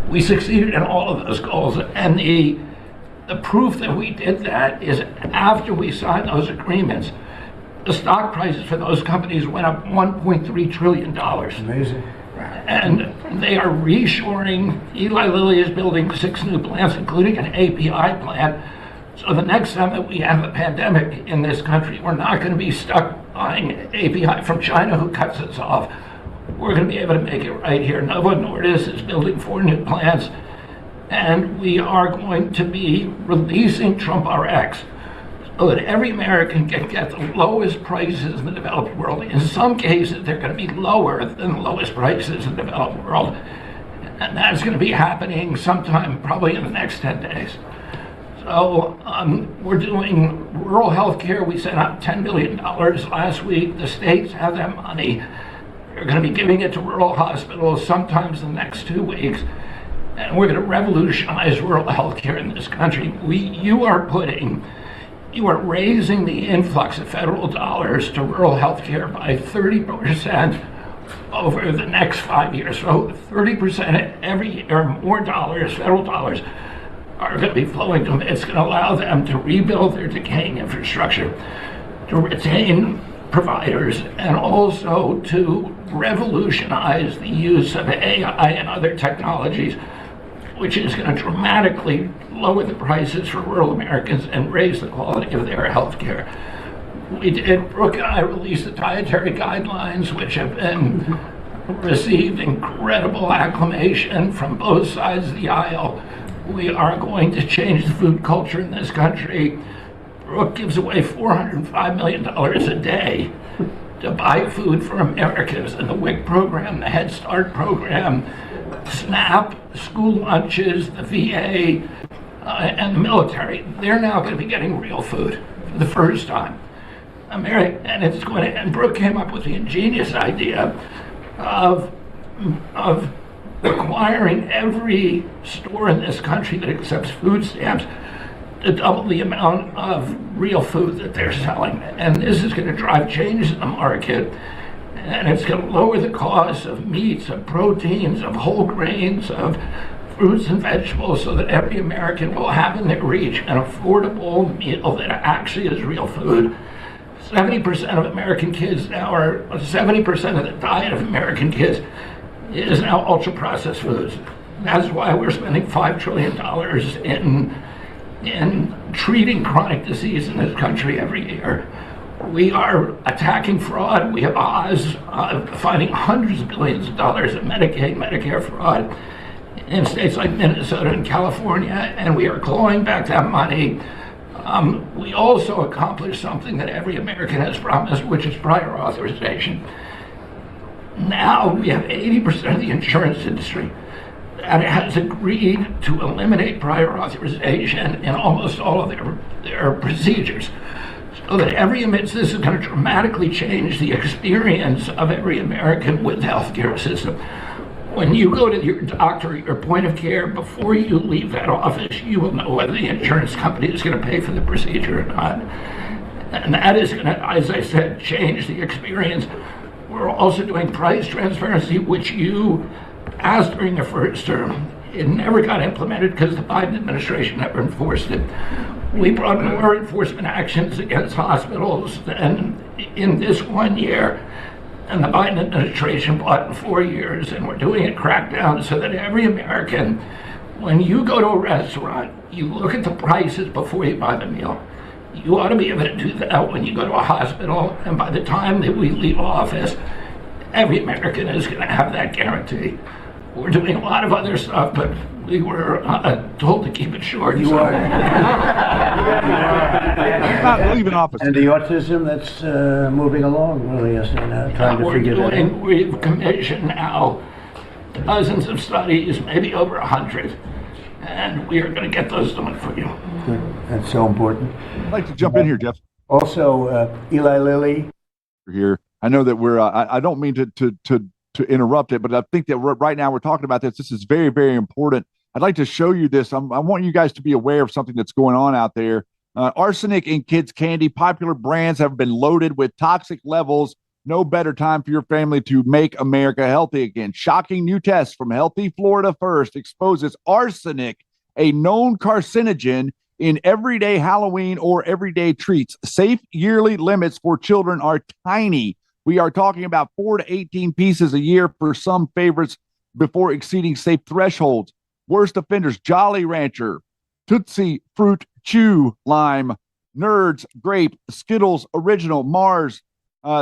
We succeeded in all of those goals, and the proof that we did that is after we signed those agreements, the stock prices for those companies went up $1.3 trillion. Amazing. And they are reshoring. Eli Lilly is building 6 new plants, including an API plant. So the next time that we have a pandemic in this country, we're not going to be stuck buying API from China, who cuts us off. We're going to be able to make it right here. Novo Nordisk is building 4 new plants, and we are going to be releasing Trump RX so that every American can get the lowest prices in the developed world. In some cases, they're going to be lower than the lowest prices in the developed world. And that's going to be happening sometime probably in the next 10 days. So we're doing rural health care. We sent out $10 billion last week. The states have that money. They're going to be giving it to rural hospitals sometimes in the next 2 weeks. And we're going to revolutionize rural health care in this country. You are raising the influx of federal dollars to rural health care by 30% over the next 5 years. So 30% every year, more dollars, federal dollars, are going to be flowing to them. It's going to allow them to rebuild their decaying infrastructure, to retain providers, and also to revolutionize the use of AI and other technologies, which is going to dramatically lower the prices for rural Americans and raise the quality of their health care. Brooke and I released the dietary guidelines, which have been received incredible acclamation from both sides of the aisle. We are going to change the food culture in this country. Brooke gives away $405 million a day to buy food for Americans, and the WIC program, the Head Start program, SNAP, school lunches, the VA, and the military. They're now going to be getting real food for the first time. And Brooke came up with the ingenious idea of requiring every store in this country that accepts food stamps to double the amount of real food that they're selling. And this is going to drive change in the market, and it's going to lower the cost of meats, of proteins, of whole grains, of fruits and vegetables, so that every American will have in their reach an affordable meal that actually is real food. 70% of American kids now are, 70% of the diet of American kids is now ultra-processed foods. That's why we're spending $5 trillion in treating chronic disease in this country every year. We are attacking fraud. We have Oz finding hundreds of billions of dollars of Medicaid, Medicare fraud in states like Minnesota and California, and we are clawing back that money. We also accomplished something that every American has promised, which is prior authorization. Now we have 80% of the insurance industry that has agreed to eliminate prior authorization in almost all of their procedures. So that this is going to dramatically change the experience of every American with the healthcare system. When you go to your doctor, your point of care, before you leave that office, you will know whether the insurance company is going to pay for the procedure or not. And that is going to, as I said, change the experience. We're also doing price transparency, which you asked during the first term. It never got implemented because the Biden administration never enforced it. We brought more enforcement actions against hospitals than in this 1 year, and the Biden administration brought in 4 years, and we're doing a crackdown so that every American, when you go to a restaurant, you look at the prices before you buy the meal. You ought to be able to do that when you go to a hospital, and by the time that we leave office, every American is going to have that guarantee. We're doing a lot of other stuff, but we were told to keep it short. You are. You're not leaving office. And the autism that's moving along, really, is trying to figure that out. We've commissioned now dozens of studies, maybe over 100, and we are going to get those done for you. Good. That's so important. I'd like to jump in here, Jeff. Also, Eli Lilly. Here, I know that we're. I don't mean to interrupt it, but I think that right now we're talking about this. This is very, very important. I'd like to show you this. I want you guys to be aware of something that's going on out there. Arsenic in kids' candy. Popular brands have been loaded with toxic levels No better time for your family to make America healthy again. Shocking new test from Healthy Florida First exposes arsenic, a known carcinogen, in everyday Halloween or everyday treats. Safe yearly limits for children are tiny. We are talking about 4 to 18 pieces a year for some favorites before exceeding safe thresholds. Worst offenders: Jolly Rancher, Tootsie Fruit Chew Lime, Nerds Grape, Skittles Original, Mars,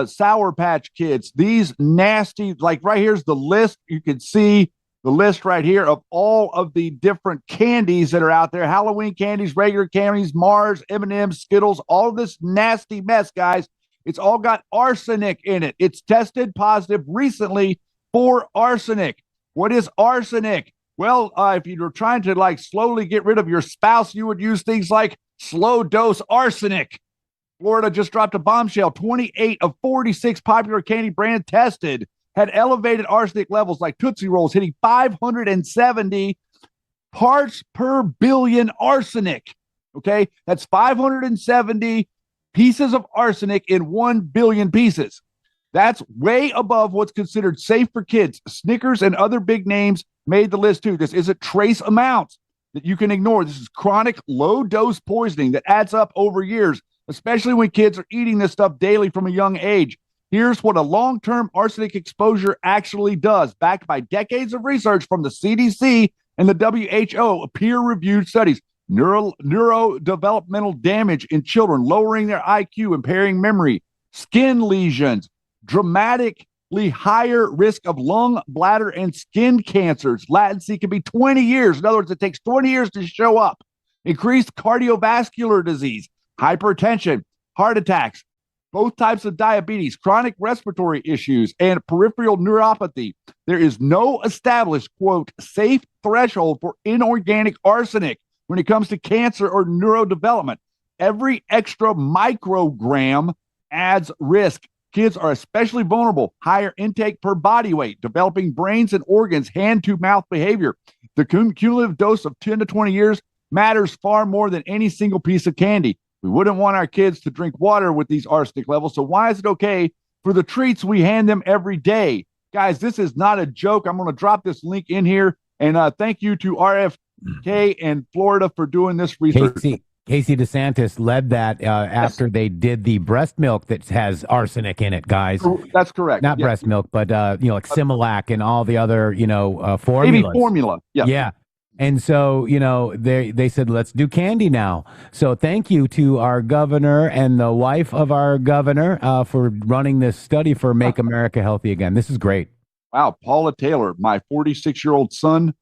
Sour Patch Kids. These nasty, like right here's the list. You can see the list right here of all of the different candies that are out there. Halloween candies, regular candies, Mars, M&M's, Skittles, all of this nasty mess, guys. It's all got arsenic in it. It's tested positive recently for arsenic. What is arsenic? Well, if you're trying to like slowly get rid of your spouse, you would use things like slow dose arsenic. Florida just dropped a bombshell. 28 of 46 popular candy brands tested had elevated arsenic levels, like Tootsie Rolls hitting 570 parts per billion arsenic. Okay, that's 570 pieces of arsenic in 1 billion pieces. That's way above what's considered safe for kids. Snickers and other big names made the list too. This isn't trace amounts that you can ignore. This is chronic low-dose poisoning that adds up over years, especially when kids are eating this stuff daily from a young age. Here's what a long-term arsenic exposure actually does, backed by decades of research from the CDC and the WHO, peer-reviewed studies. Neurodevelopmental damage in children, lowering their IQ, impairing memory, skin lesions, dramatically higher risk of lung, bladder, and skin cancers. Latency can be 20 years. In other words, it takes 20 years to show up. Increased cardiovascular disease, hypertension, heart attacks, both types of diabetes, chronic respiratory issues, and peripheral neuropathy. There is no established, quote, safe threshold for inorganic arsenic when it comes to cancer or neurodevelopment. Every extra microgram adds risk. Kids are especially vulnerable. Higher intake per body weight, developing brains and organs, hand-to-mouth behavior. The cumulative dose of 10 to 20 years matters far more than any single piece of candy. We wouldn't want our kids to drink water with these arsenic levels, so why is it okay for the treats we hand them every day? Guys, this is not a joke. I'm going to drop this link in here, and thank you to RFK and Florida for doing this research. Casey DeSantis led that after they did the breast milk that has arsenic in it, guys. That's correct. Not breast milk, but like Similac and all the other formulas. Baby formula. Yeah. And so, they said, let's do candy now. So thank you to our governor and the wife of our governor for running this study for Make America Healthy Again. This is great. Wow. Paula Taylor, my 46-year-old son,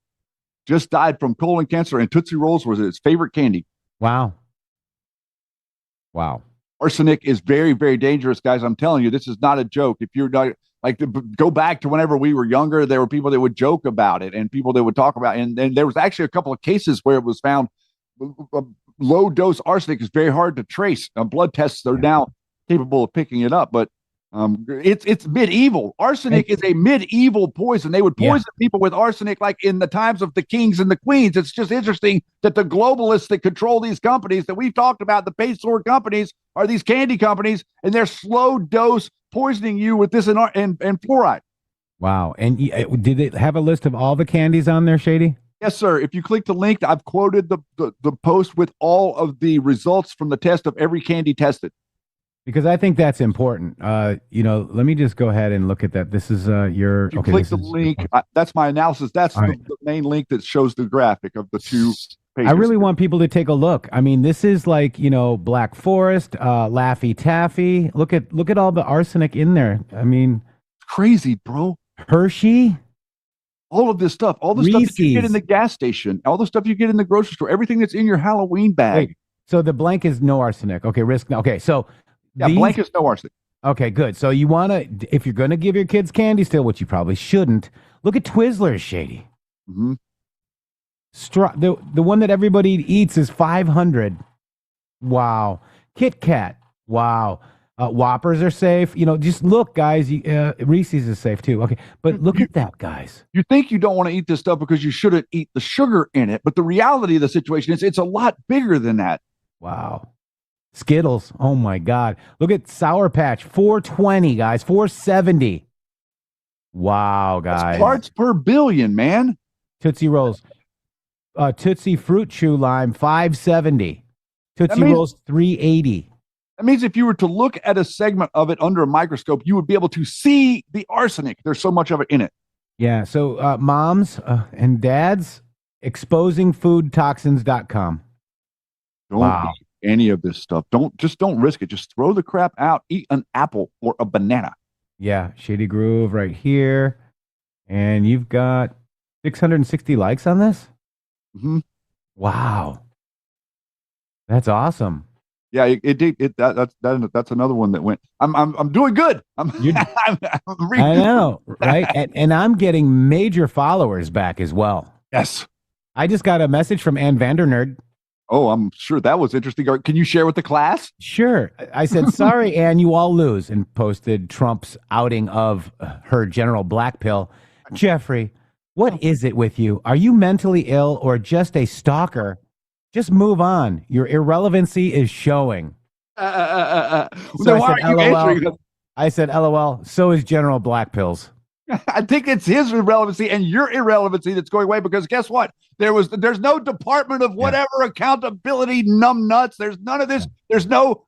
just died from colon cancer, and Tootsie Rolls was his favorite candy. Wow. Arsenic is very, very dangerous, guys. I'm telling you, this is not a joke. If you're not, like, to go back to whenever we were younger, there were people that would joke about it and people that would talk about it. And there was actually a couple of cases where it was found low dose arsenic is very hard to trace. Blood tests are now capable of picking it up, but it's medieval. Arsenic is a medieval poison. They would poison people with arsenic like in the times of the kings and the queens. It's just interesting that the globalists that control these companies that we've talked about, the paid store companies, are these candy companies, and they're slow dose poisoning you with this and fluoride. Wow. And did it have a list of all the candies on there, Shady? Yes, sir. If you click the link, I've quoted the post with all of the results from the test of every candy tested. Because I think that's important. Let me just go ahead and look at that. This is your. You click the link. That's my analysis. That's the main link that shows the graphic of the two pages. I really want people to take a look. I mean, this is like Black Forest, Laffy Taffy. Look at all the arsenic in there. I mean, it's crazy, bro. Hershey. All of this stuff, all the stuff that you get in the gas station, all the stuff you get in the grocery store, everything that's in your Halloween bag. Wait, so the blank is no arsenic. Okay, risk. Okay, so. Yeah, blank is no arsenic. Okay, good. So you want to, if you're going to give your kids candy still, which you probably shouldn't, look at Twizzlers, Shady. Mm-hmm. The one that everybody eats is 500. Wow. Kit Kat. Wow. Whoppers are safe. Just look, guys. Reese's is safe too. Okay, but look at that, guys. You think you don't want to eat this stuff because you shouldn't eat the sugar in it, but the reality of the situation is it's a lot bigger than that. Wow. Skittles. Oh my God. Look at Sour Patch. 420, guys. 470. Wow, guys. That's parts per billion, man. Tootsie Rolls. Tootsie Fruit Chew Lime, 570. Tootsie Rolls, 380. That means if you were to look at a segment of it under a microscope, you would be able to see the arsenic. There's so much of it in it. Yeah. So moms and dads, exposingfoodtoxins.com. Don't eat any of this stuff. Don't risk it. Just throw the crap out. Eat an apple or a banana. Yeah. Shady Groove right here. And you've got 660 likes on this? Mm-hmm. Wow. That's awesome. Yeah, it did. That's another one that went. I'm doing good. I'm I know, right? And I'm getting major followers back as well. Yes. I just got a message from Ann Vandernerd. Oh, I'm sure that was interesting. Can you share with the class? Sure. I said, sorry, Ann, you all lose, and posted Trump's outing of her General Black Pill. Jeffrey, what is it with you? Are you mentally ill or just a stalker? Just move on. Your irrelevancy is showing. So why are you answering? I said, LOL. So is General Black Pills. I think it's his irrelevancy and your irrelevancy that's going away, because guess what? There's no Department of whatever accountability numbnuts. There's none of this. There's no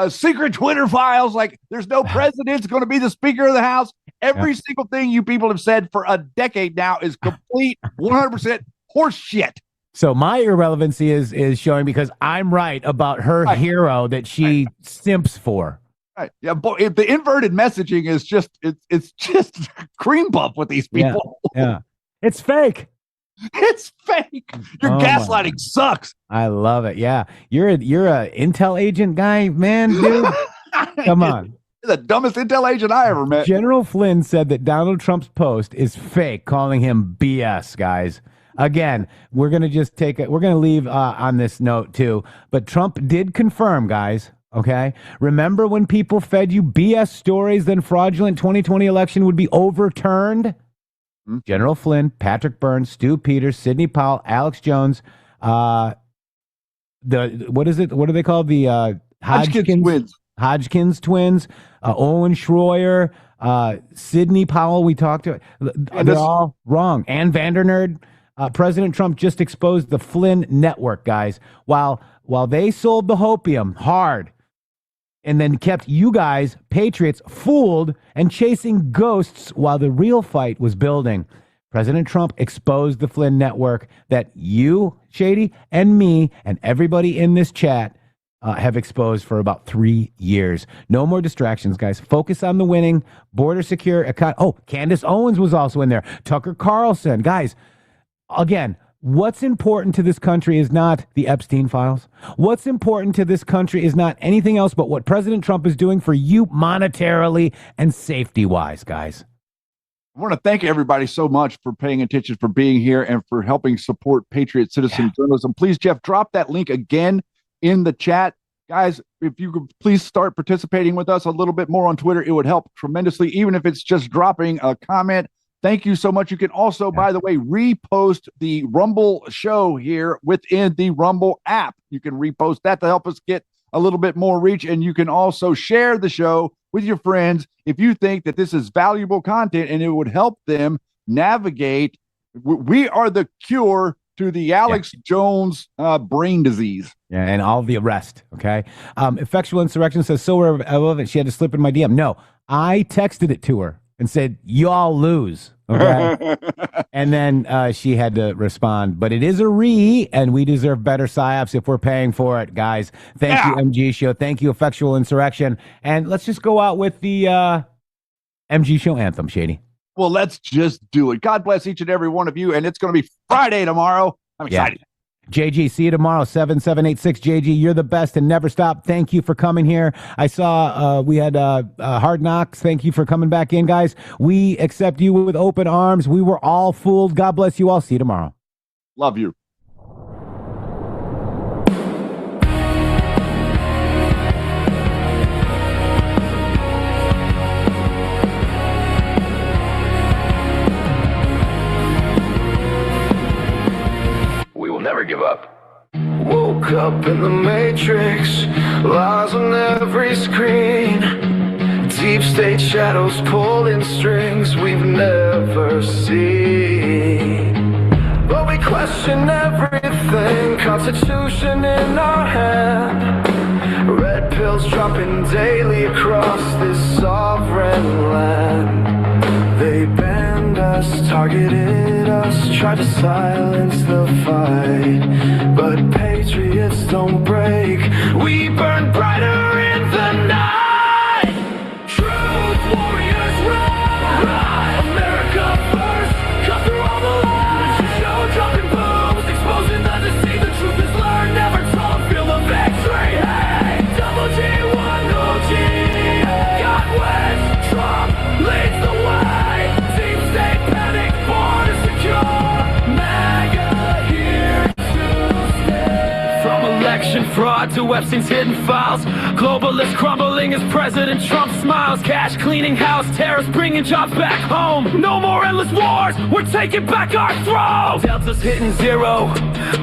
secret Twitter files. Like, there's no president's going to be the Speaker of the House. Every single thing you people have said for a decade now is complete 100% horse shit. So my irrelevancy is showing because I'm right about her hero that she simps for. Right. Yeah, but the inverted messaging is just it's just cream puff with these people. Yeah. It's fake. It's fake. Your gaslighting sucks. I love it. Yeah. You're a intel agent guy, man, dude. Come on. You're the dumbest intel agent I ever met. General Flynn said that Donald Trump's post is fake, calling him BS, guys. Again, we're going to just we're going to leave on this note too, but Trump did confirm, guys. Okay. Remember when people fed you BS stories, then fraudulent 2020 election would be overturned? Mm-hmm. General Flynn, Patrick Byrne, Stu Peters, Sidney Powell, Alex Jones, what is it? What are they called? The Hodgkins twins, Owen Schroyer, Sidney Powell. We talked to. They're all wrong. Ann Vandernerd. President Trump just exposed the Flynn network, guys. While they sold the hopium hard, and then kept you guys, Patriots, fooled and chasing ghosts while the real fight was building. President Trump exposed the Flynn network that you, Shady, and me, and everybody in this chat have exposed for about 3 years. No more distractions, guys. Focus on the winning, border secure. Candace Owens was also in there. Tucker Carlson. Guys, again, what's important to this country is not the Epstein files. What's important to this country is not anything else but what President Trump is doing for you monetarily and safety-wise, guys. I want to thank everybody so much for paying attention, for being here, and for helping support Patriot Citizen Journalism. Please, Jeff, drop that link again in the chat. Guys, if you could please start participating with us a little bit more on Twitter, it would help tremendously, even if it's just dropping a comment. Thank you so much. You can also, by the way, repost the Rumble show here within the Rumble app. You can repost that to help us get a little bit more reach. And you can also share the show with your friends if you think that this is valuable content and it would help them navigate. We are the cure to the Alex Jones brain disease. Yeah, and all the rest, okay? Effectual Insurrection says, so irrelevant, she had to slip in my DM. No, I texted it to her and said, you all lose, okay? And then she had to respond. But it is a and we deserve better psyops if we're paying for it, guys. Thank you, MG Show. Thank you, Effectual Insurrection. And let's just go out with the MG Show anthem, Shady. Well, let's just do it. God bless each and every one of you. And it's going to be Friday tomorrow. I'm excited. Yeah. JG, see you tomorrow, 7786. JG, you're the best and never stop. Thank you for coming here. I saw we had Hard Knocks. Thank you for coming back in, guys. We accept you with open arms. We were all fooled. God bless you all. See you tomorrow. Love you. We will never give up. Woke up in the matrix, lies on every screen. Deep state shadows pulling strings we've never seen. But we question everything, Constitution in our hand. Red pills dropping daily across this sovereign land. They banned us, targeted us, tried to silence the fight. But patriots don't break, we burn brighter in the night. Truth warriors rise, America first, cut through all the lies. Show dropping bombs, exposing the deceit. The truth is learned, never told, feel the victory. Hey, double G1 OG, God wins, Trump leads the way. Fraud to Epstein's hidden files. Globalists crumbling as President Trump smiles. Cash cleaning house, terrorists bringing jobs back home. No more endless wars, we're taking back our throne. Delta's hitting zero,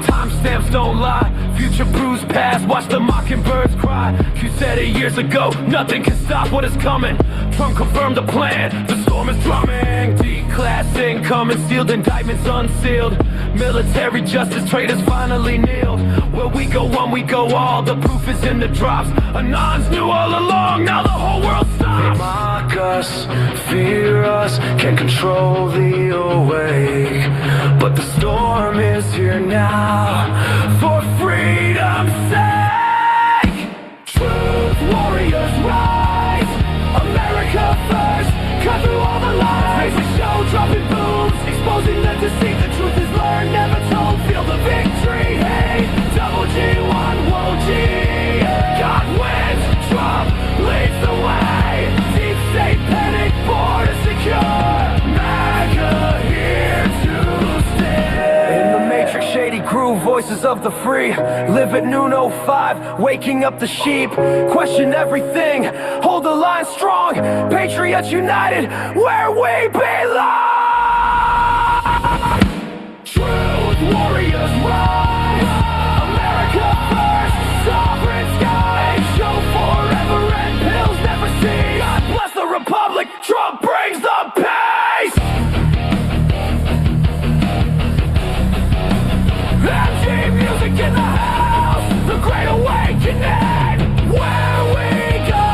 timestamps don't lie. Future brews past, watch the mockingbirds cry. You said it years ago, nothing can stop what is coming. Trump confirmed the plan, the storm is drumming. Declassing, coming sealed, indictments unsealed. Military justice, traitors finally kneeled. Where we go one, we go all, the proof is in the drops. Anons knew all along, now the whole world stops. They mock us, fear us, can't control the awake. But the storm is here now, for freedom's sake. Truth warriors rise, America first, cut through all the lies. Raise a show, dropping booms, exposing the deceit. The truth is learned, never told, feel the victory. Hey, double G1 OG, God wins, Trump leads the way. Deep state panic, border secure, MAGA here to stay. In the matrix, shady crew, voices of the free. Live at noon 05, waking up the sheep. Question everything, hold the line strong. Patriots united, where we belong. Truth warriors rise, America first, sovereign skies. Show forever and pills never cease. God bless the Republic, Trump brings the peace. MG music in the house, the great awakening. Where we go,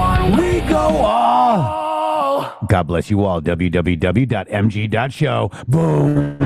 on we go all. God bless you all. www.mg.show. Boom.